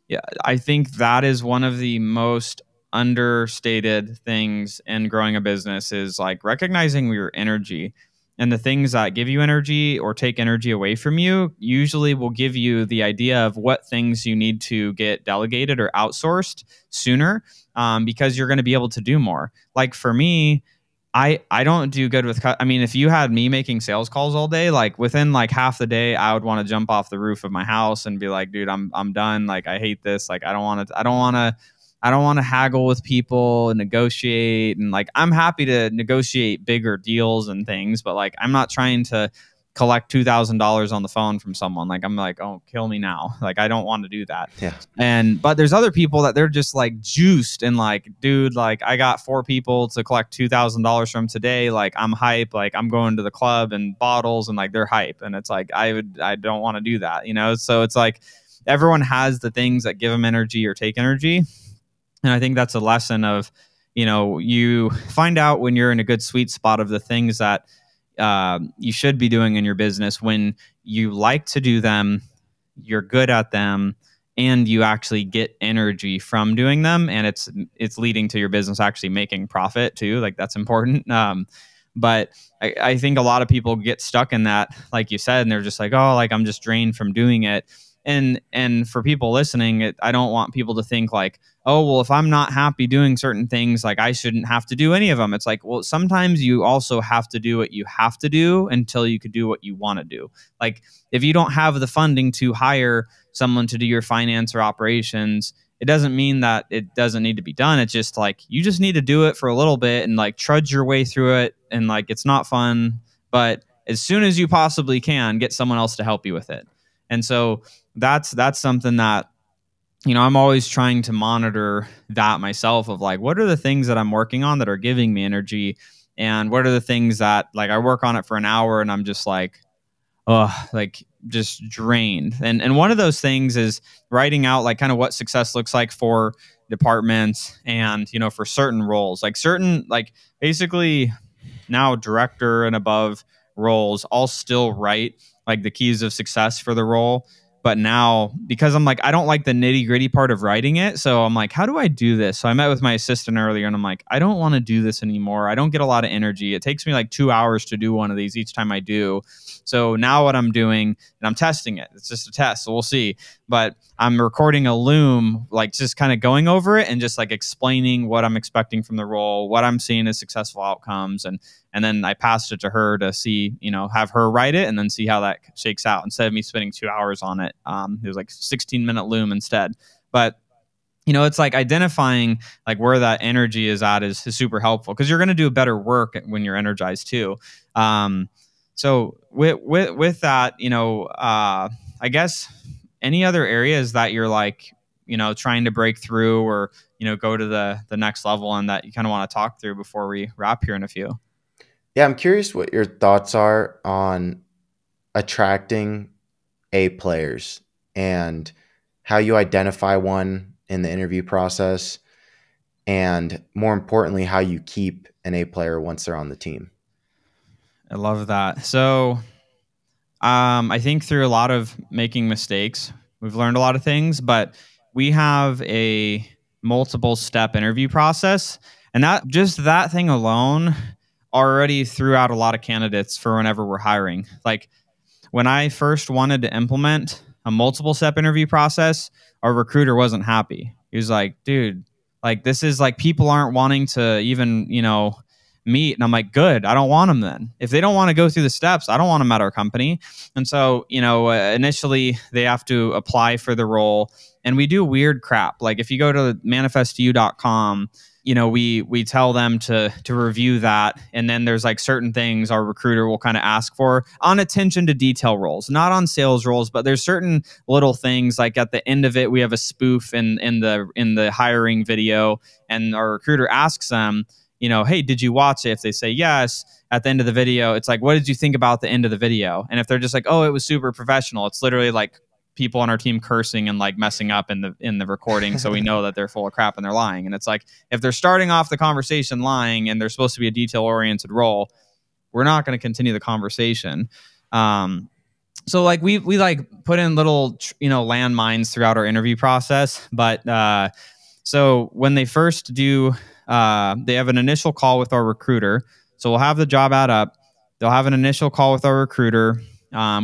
Yeah, I think that is one of the most understated things in growing a business, is like recognizing your energy, and the things that give you energy or take energy away from you usually will give you the idea of what things you need to get delegated or outsourced sooner, because you're going to be able to do more. Like for me, I don't do good with, if you had me making sales calls all day, like within like half the day, I would want to jump off the roof of my house and be like, dude, I'm done. Like, I hate this. Like, I don't want to haggle with people and negotiate. And like, I'm happy to negotiate bigger deals and things, but like, I'm not trying to collect $2,000 on the phone from someone. Like, I'm like, oh, kill me now. Like, I don't want to do that. Yeah. But there's other people that they're just like juiced and like, dude, like, I got 4 people to collect $2,000 from today. Like, I'm hype. Like, I'm going to the club and bottles, and like, they're hype. And it's like, I don't want to do that, So it's like, everyone has the things that give them energy or take energy. And I think that's a lesson of, you find out when you're in a good sweet spot of the things that you should be doing in your business when you like to do them, you're good at them, and you actually get energy from doing them, and it's leading to your business actually making profit too. Like that's important. But I think a lot of people get stuck in that, like you said, and they're just like, oh, like I'm just drained from doing it. And for people listening, I don't want people to think like, oh, well, if I'm not happy doing certain things, like I shouldn't have to do any of them. It's like, well, sometimes you also have to do what you have to do until you could do what you want to do. Like if you don't have the funding to hire someone to do your finance or operations, it doesn't mean that it doesn't need to be done. It's just like you just need to do it for a little bit and like trudge your way through it. And like it's not fun, but as soon as you possibly can, get someone else to help you with it. And so that's something that, you know, I'm always trying to monitor that myself of like, what are the things that I'm working on that are giving me energy? And what are the things that like I work on it for an hour and I'm just like, oh, like just drained. And one of those things is writing out like kind of what success looks like for departments and, you know, for certain roles, like certain, like basically now director and above roles, I'll still write like the keys of success for the role. But now, because I'm like, I don't like the nitty gritty part of writing it. So I'm like, how do I do this? So I met with my assistant earlier and I'm like, I don't want to do this anymore. I don't get a lot of energy. It takes me like 2 hours to do one of these each time I do. So now what I'm doing, and I'm testing it. It's just a test. So we'll see. But I'm recording a Loom, like just kind of going over it and just like explaining what I'm expecting from the role, what I'm seeing as successful outcomes. And then I passed it to her to see, you know, have her write it and then see how that shakes out instead of me spending 2 hours on it. It was like 16-minute Loom instead. But, you know, it's like identifying like where that energy is at is super helpful because you're going to do better work when you're energized too. So with that, you know, I guess any other areas that you're like, you know, trying to break through or, you know, go to the next level and that you kind of want to talk through before we wrap here in a few. Yeah, I'm curious what your thoughts are on attracting A players and how you identify one in the interview process, and more importantly, how you keep an A player once they're on the team. I love that. So I think through a lot of making mistakes, we've learned a lot of things, but we have a multiple step interview process. And that thing alone already threw out a lot of candidates for whenever we're hiring. Like when I first wanted to implement a multiple step interview process, our recruiter wasn't happy. He was like, dude, like this is like people aren't wanting to even, you know, meet. And I'm like, good, I don't want them then. If they don't want to go through the steps, I don't want them at our company. And so, you know, initially they have to apply for the role and we do weird crap. Like if you go to manifestyou.com, you know, we tell them to review that. And then there's like certain things our recruiter will kind of ask for on attention to detail roles, not on sales roles, but there's certain little things like at the end of it, we have a spoof in the hiring video and our recruiter asks them, you know, hey, did you watch it? If they say yes, at the end of the video, it's like, what did you think about the end of the video? And if they're just like, oh, it was super professional, it's literally like people on our team cursing and like messing up in the recording. So we know that they're full of crap and they're lying. And it's like, if they're starting off the conversation lying and they're supposed to be a detail oriented role, we're not going to continue the conversation. So like we like put in little, you know, landmines throughout our interview process. But so when they first do, they have an initial call with our recruiter. So we'll have the job ad up. They'll have an initial call with our recruiter,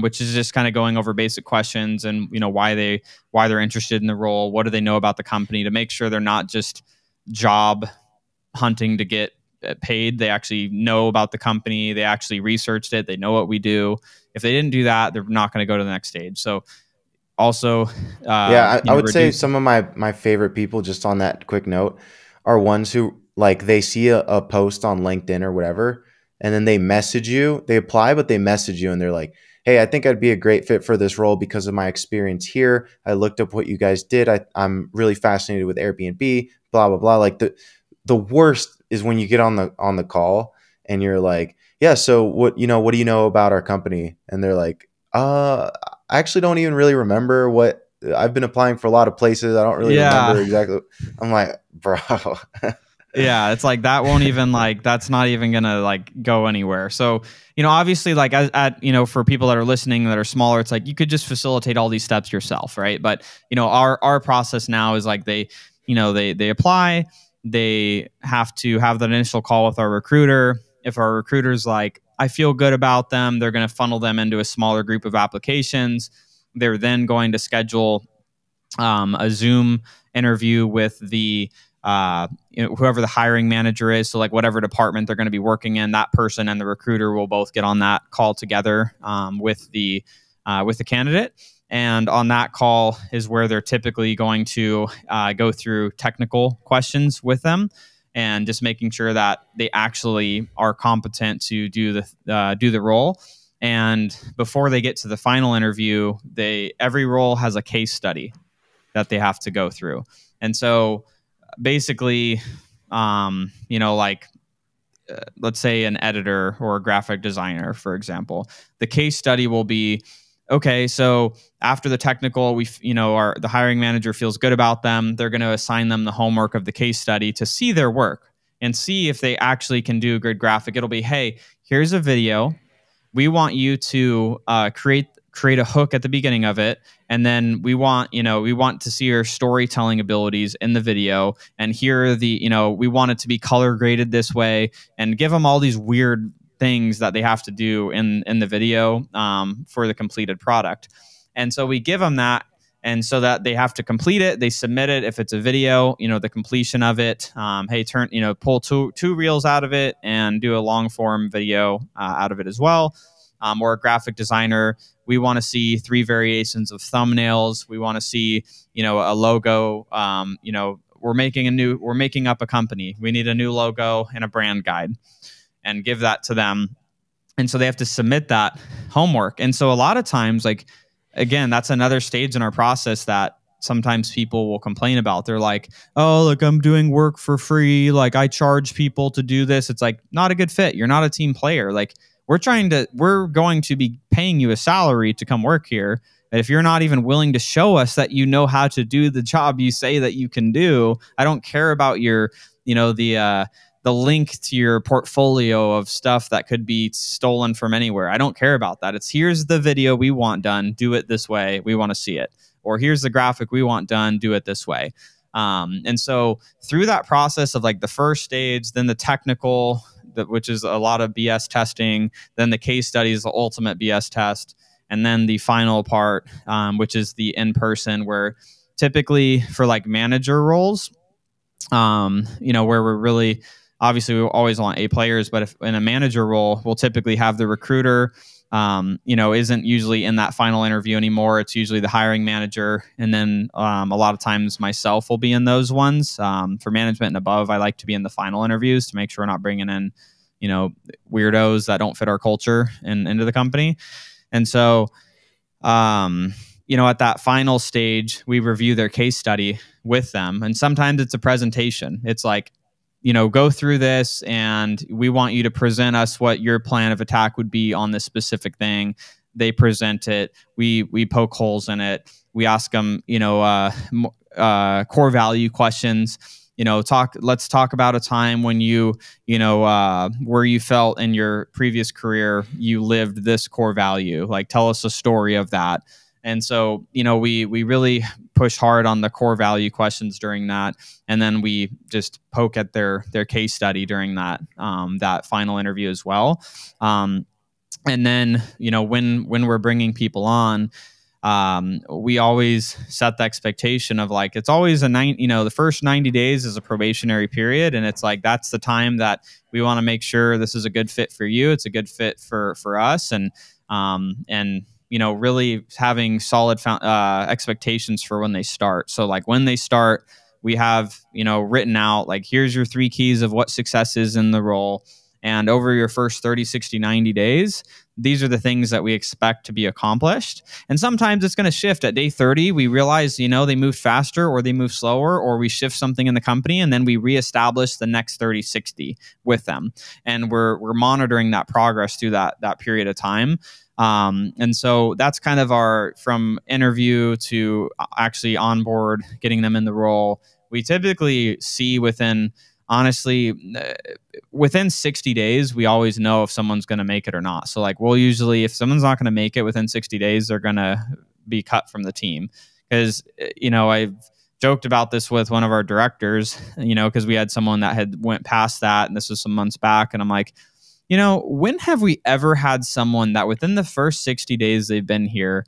which is just kind of going over basic questions and, you know, why they're interested in the role. What do they know about the company to make sure they're not just job hunting to get paid. They actually know about the company. They actually researched it. They know what we do. If they didn't do that, they're not going to go to the next stage. So also, Yeah, I would say some of my favorite people, just on that quick note, are ones who like they see a post on LinkedIn or whatever, and then they message you. They apply, but they message you and they're like, hey, I think I'd be a great fit for this role because of my experience here. I looked up what you guys did. I'm really fascinated with Airbnb, blah, blah, blah. Like the worst is when you get on the call and you're like, yeah, so what do you know about our company? And they're like, I actually don't even really remember what I've been applying for a lot of places. I don't really remember exactly. I'm like, bro. Yeah, it's like that won't even like that's not even gonna like go anywhere. So, obviously, like for people that are listening that are smaller, it's like you could just facilitate all these steps yourself, right? But our process now is like they apply, they have to have that initial call with our recruiter. If our recruiter's like, I feel good about them, they're gonna funnel them into a smaller group of applications. They're then going to schedule a Zoom interview with the whoever the hiring manager is. So like whatever department they're going to be working in, that person and the recruiter will both get on that call together with the candidate. And on that call is where they're typically going to go through technical questions with them, and just making sure that they actually are competent to do the role. And before they get to the final interview, every role has a case study that they have to go through. And so basically, let's say an editor or a graphic designer, for example, the case study will be, okay, so after the technical, the hiring manager feels good about them. They're going to assign them the homework of the case study to see their work and see if they actually can do a good graphic. It'll be, hey, here's a video. We want you to create a hook at the beginning of it, and then we want to see your storytelling abilities in the video, and here are we want it to be color graded this way, and give them all these weird things that they have to do in the video for the completed product. And so we give them that, and so that they have to complete it, they submit it. If it's a video, the completion of it, pull two reels out of it and do a long form video out of it as well. Or a graphic designer, we want to see 3 variations of thumbnails. We want to see, a logo. We're making up a company. We need a new logo and a brand guide, and give that to them. And so they have to submit that homework. And so a lot of times, like, again, that's another stage in our process that sometimes people will complain about. They're like, oh, look, I'm doing work for free. Like, I charge people to do this. It's like, not a good fit. You're not a team player. Like, we're going to be paying you a salary to come work here. And if you're not even willing to show us that you know how to do the job you say that you can do, I don't care about your, the link to your portfolio of stuff that could be stolen from anywhere. I don't care about that. It's, here's the video we want done. Do it this way. We want to see it. Or here's the graphic we want done. Do it this way. And so through that process of like the first stage, then the technical, which is a lot of BS testing, then the case study is the ultimate BS test, and then the final part, which is the in-person, where typically for like manager roles, where we're really, obviously we always want A players, but if in a manager role, we'll typically have the recruiter, isn't usually in that final interview anymore. It's usually the hiring manager. And then a lot of times myself will be in those ones. For management and above, I like to be in the final interviews to make sure we're not bringing in, weirdos that don't fit our culture into the company. And so, at that final stage, we review their case study with them. And sometimes it's a presentation. It's like, go through this, and we want you to present us what your plan of attack would be on this specific thing. They present it. We poke holes in it. We ask them, core value questions. Let's talk about a time when where you felt in your previous career you lived this core value. Like, tell us a story of that. And so, we really push hard on the core value questions during that. And then we just poke at their case study during that final interview as well. And then, when we're bringing people on, we always set the expectation of like, it's always the first 90 days is a probationary period. And it's like, that's the time that we want to make sure this is a good fit for you. It's a good fit for us. And really having solid expectations for when they start. So like when they start, we have, written out like, here's your 3 keys of what success is in the role. And over your first 30, 60, 90 days, these are the things that we expect to be accomplished. And sometimes it's going to shift. At day 30, we realize, they moved faster or they moved slower, or we shift something in the company, and then we reestablish the next 30, 60 with them. And we're monitoring that progress through that period of time. And so that's kind of our, from interview to actually onboard, getting them in the role. We typically see within honestly, within 60 days, we always know if someone's going to make it or not. So like we'll usually, if someone's not going to make it within 60 days, they're going to be cut from the team. Because, I've joked about this with one of our directors, because we had someone that had went past that, and this was some months back. And I'm like, when have we ever had someone that within the first 60 days they've been here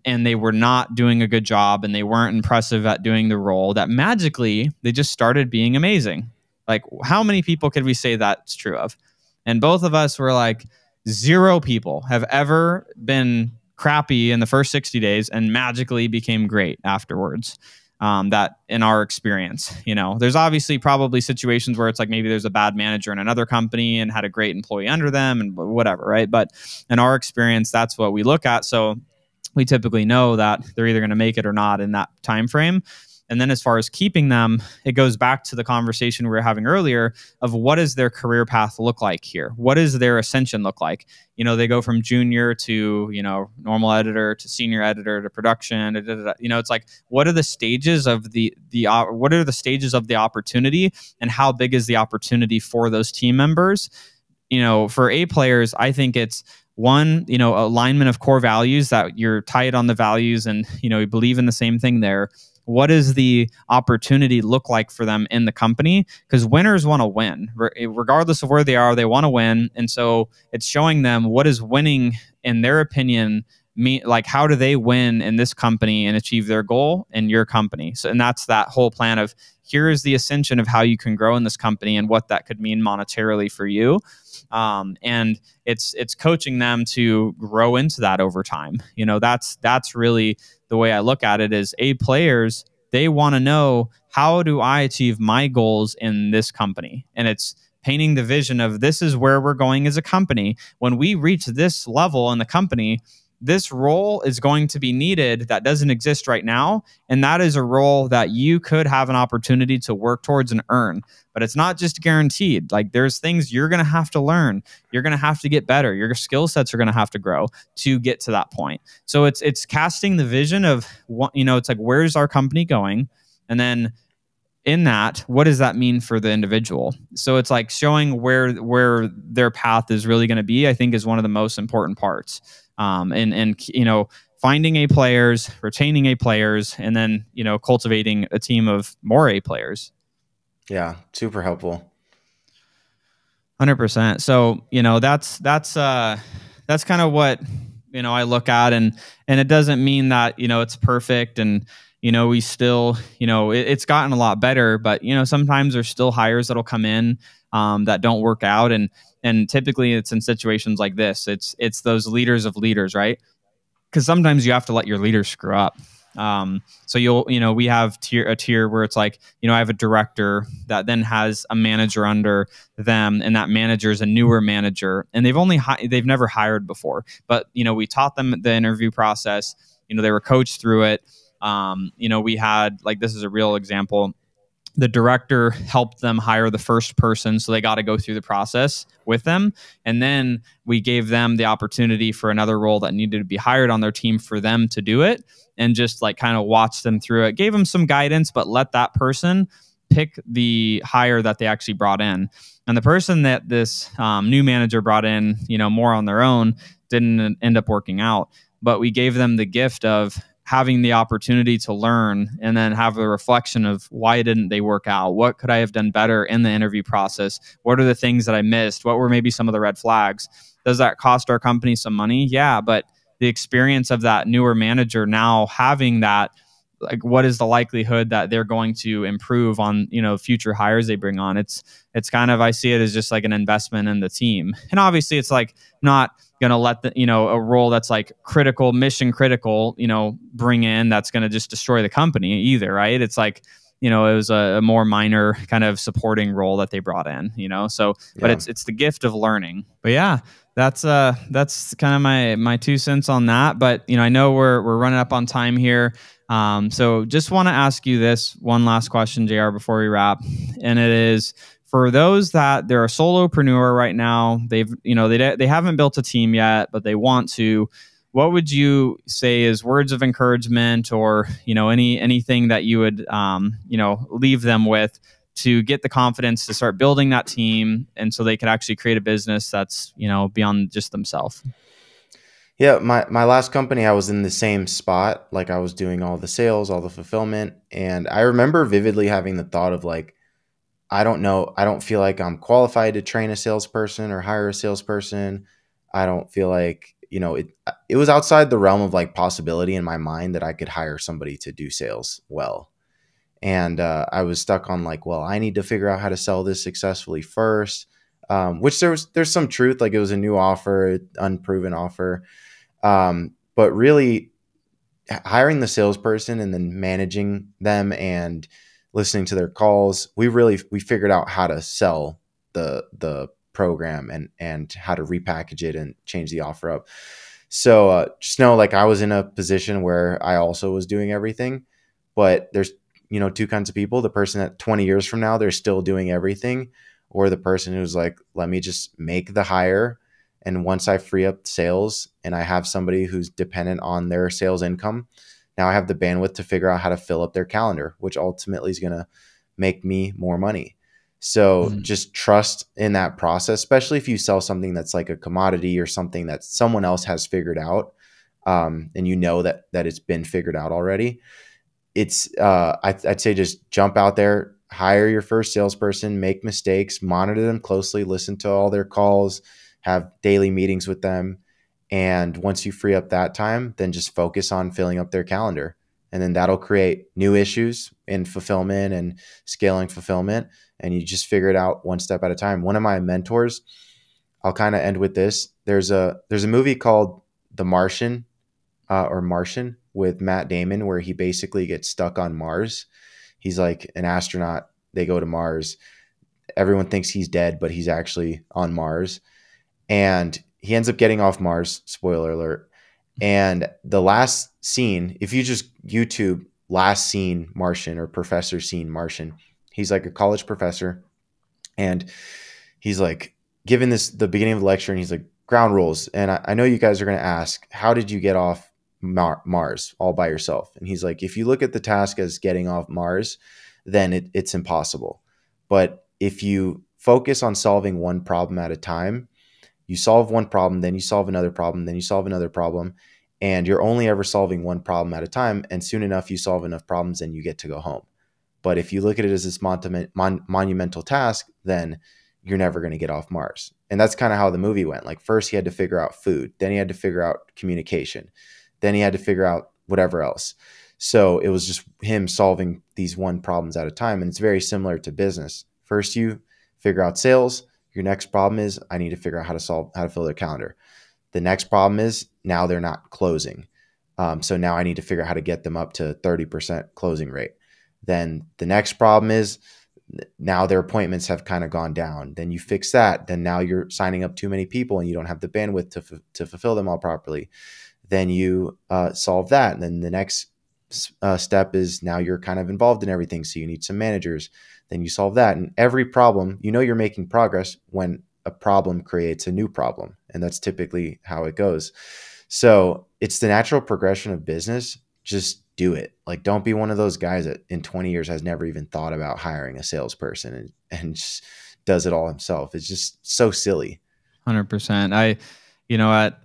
and they were not doing a good job and they weren't impressive at doing the role, that magically they just started being amazing? Like, how many people could we say that's true of? And both of us were like, 0 people have ever been crappy in the first 60 days and magically became great afterwards. That in our experience, there's obviously probably situations where it's like maybe there's a bad manager in another company and had a great employee under them and whatever, right? But in our experience, that's what we look at. So we typically know that they're either going to make it or not in that time frame. And then as far as keeping them, it goes back to the conversation we were having earlier of what does their career path look like here? What does their ascension look like? They go from junior to, normal editor to senior editor to production. It's like, what are the stages of what are the stages of the opportunity, and how big is the opportunity for those team members? For A players, I think it's one, alignment of core values, that you're tight on the values and, you believe in the same thing there. What does the opportunity look like for them in the company? Because winners want to win. Regardless of where they are, they want to win. And so it's showing them what is winning in their opinion mean, like how do they win in this company and achieve their goal in your company. So, and that's that whole plan of here is the ascension of how you can grow in this company and what that could mean monetarily for you. And it's coaching them to grow into that over time. That's really the way I look at it. Is A players, they want to know, how do I achieve my goals in this company? And it's painting the vision of this is where we're going as a company. When we reach this level in the company, this role is going to be needed that doesn't exist right now. And that is a role that you could have an opportunity to work towards and earn. But it's not just guaranteed. Like there's things you're going to have to learn. You're going to have to get better. Your skill sets are going to have to grow to get to that point. So it's casting the vision of what, it's like, where's our company going? And then in that, what does that mean for the individual? So it's like showing where their path is really going to be, I think, is one of the most important parts. And finding A players, retaining A players, and then, cultivating a team of more A players. Yeah, super helpful. 100%. So, that's kind of what, I look at, and it doesn't mean that, it's perfect, and, we still, it's gotten a lot better, but, sometimes there's still hires that'll come in, that don't work out. And typically it's in situations like this. It's those leaders of leaders, right? Because sometimes you have to let your leaders screw up. So we have a tier where it's like, I have a director that then has a manager under them, and that manager is a newer manager, and they've never hired before, but we taught them the interview process. They were coached through it. We had, like, this is a real example. The director helped them hire the first person, so they got to go through the process with them. And then we gave them the opportunity for another role that needed to be hired on their team for them to do it, and just like kind of watch them through it. Gave them some guidance, but let that person pick the hire that they actually brought in. And the person that this new manager brought in, more on their own, didn't end up working out. But we gave them the gift of having the opportunity to learn, and then have a reflection of why didn't they work out? What could I have done better in the interview process? What are the things that I missed? What were maybe some of the red flags? Does that cost our company some money? Yeah, but the experience of that newer manager now having that, like, what is the likelihood that they're going to improve on, future hires they bring on? It's kind of, I see it as just like an investment in the team. And obviously it's like not going to let a role that's like critical, mission critical, bring in, that's going to just destroy the company either. Right. It's like, it was a more minor kind of supporting role that they brought in, so, but Yeah. it's the gift of learning. But yeah, that's kind of my 2 cents on that. But, I know we're running up on time here. So just want to ask you this one last question, JR, before we wrap. And it is, for those that they're a solopreneur right now, they haven't built a team yet, but they want to. What would you say is words of encouragement, or anything that you would leave them with to get the confidence to start building that team, and so they could actually create a business that's, beyond just themselves? Yeah, my last company, I was in the same spot. Like I was doing all the sales, all the fulfillment, and I remember vividly having the thought of like, I don't know, I don't feel like I'm qualified to train a salesperson or hire a salesperson. I don't feel like, it was outside the realm of like possibility in my mind that I could hire somebody to do sales well. And I was stuck on like, well, I need to figure out how to sell this successfully first. Which there's some truth, like it was a new offer, unproven offer. But really hiring the salesperson and then managing them and listening to their calls, we figured out how to sell the program and how to repackage it and change the offer up. So just know like I was in a position where I also was doing everything, but there's, two kinds of people: the person that 20 years from now, they're still doing everything, or the person who's like, let me just make the hire. And once I free up sales and I have somebody who's dependent on their sales income, now I have the bandwidth to figure out how to fill up their calendar, which ultimately is going to make me more money. So Mhm. just trust in that process, especially if you sell something that's like a commodity or something that someone else has figured out, and that it's been figured out already. It's I'd say just jump out there, hire your first salesperson, make mistakes, monitor them closely, listen to all their calls, have daily meetings with them. And once you free up that time, then just focus on filling up their calendar. And then that'll create new issues in fulfillment and scaling fulfillment. And you just figure it out one step at a time. One of my mentors, I'll kind of end with this. There's a movie called The Martian, or Martian, with Matt Damon, where he basically gets stuck on Mars. He's like an astronaut. They go to Mars. Everyone thinks he's dead, but he's actually on Mars. And he ends up getting off Mars. Spoiler alert. And the last scene, if you just YouTube last scene Martian or professor scene Martian, he's like a college professor. And he's like giving the beginning of the lecture, and he's like, ground rules. And I know you guys are going to ask, how did you get off Mars all by yourself? And he's like, if you look at the task as getting off Mars, then it's impossible. But if you focus on solving one problem at a time, you solve one problem, then you solve another problem, then you solve another problem, and you're only ever solving one problem at a time. And soon enough, you solve enough problems and you get to go home. But if you look at it as this monumental task, then you're never going to get off Mars. And that's kind of how the movie went. Like first he had to figure out food, then he had to figure out communication, then he had to figure out whatever else. So it was just him solving these one problems at a time. And it's very similar to business. First you figure out sales. Your next problem is I need to figure out how to fill their calendar. The next problem is now they're not closing. So now I need to figure out how to get them up to 30% closing rate. Then the next problem is now their appointments have kind of gone down. Then you fix that. Then now you're signing up too many people and you don't have the bandwidth to fulfill them all properly. Then you solve that. And then the next step is now you're kind of involved in everything. So you need some managers. Then you solve that. And every problem, you're making progress when a problem creates a new problem. And that's typically how it goes. So it's the natural progression of business. Just do it. Like, don't be one of those guys that in 20 years has never even thought about hiring a salesperson and just does it all himself. It's just so silly. 100%.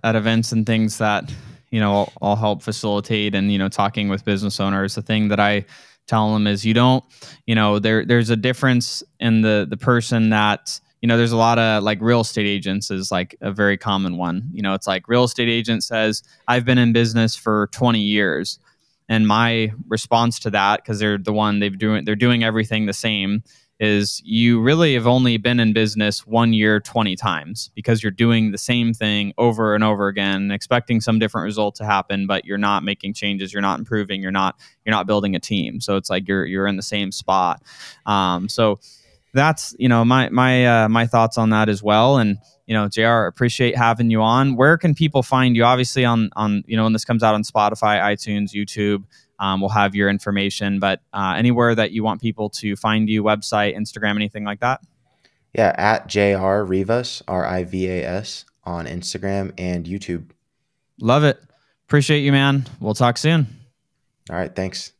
At events and things that, I'll help facilitate and, talking with business owners, the thing that I tell them is there's a difference in the person that, there's a lot of like real estate agents is like a very common one. It's like real estate agent says, I've been in business for 20 years. And my response to that, because they're doing everything the same, is you really have only been in business 1 year 20 times, because you're doing the same thing over and over again, expecting some different result to happen, but you're not making changes, you're not improving, you're not building a team. So it's like you're in the same spot. So that's my thoughts on that as well. And JR, appreciate having you on. Where can people find you? Obviously on when this comes out on Spotify, iTunes, YouTube, we'll have your information, but anywhere that you want people to find you, website, Instagram, anything like that? Yeah, at JR Rivas, Rivas, on Instagram and YouTube. Love it. Appreciate you, man. We'll talk soon. All right, thanks.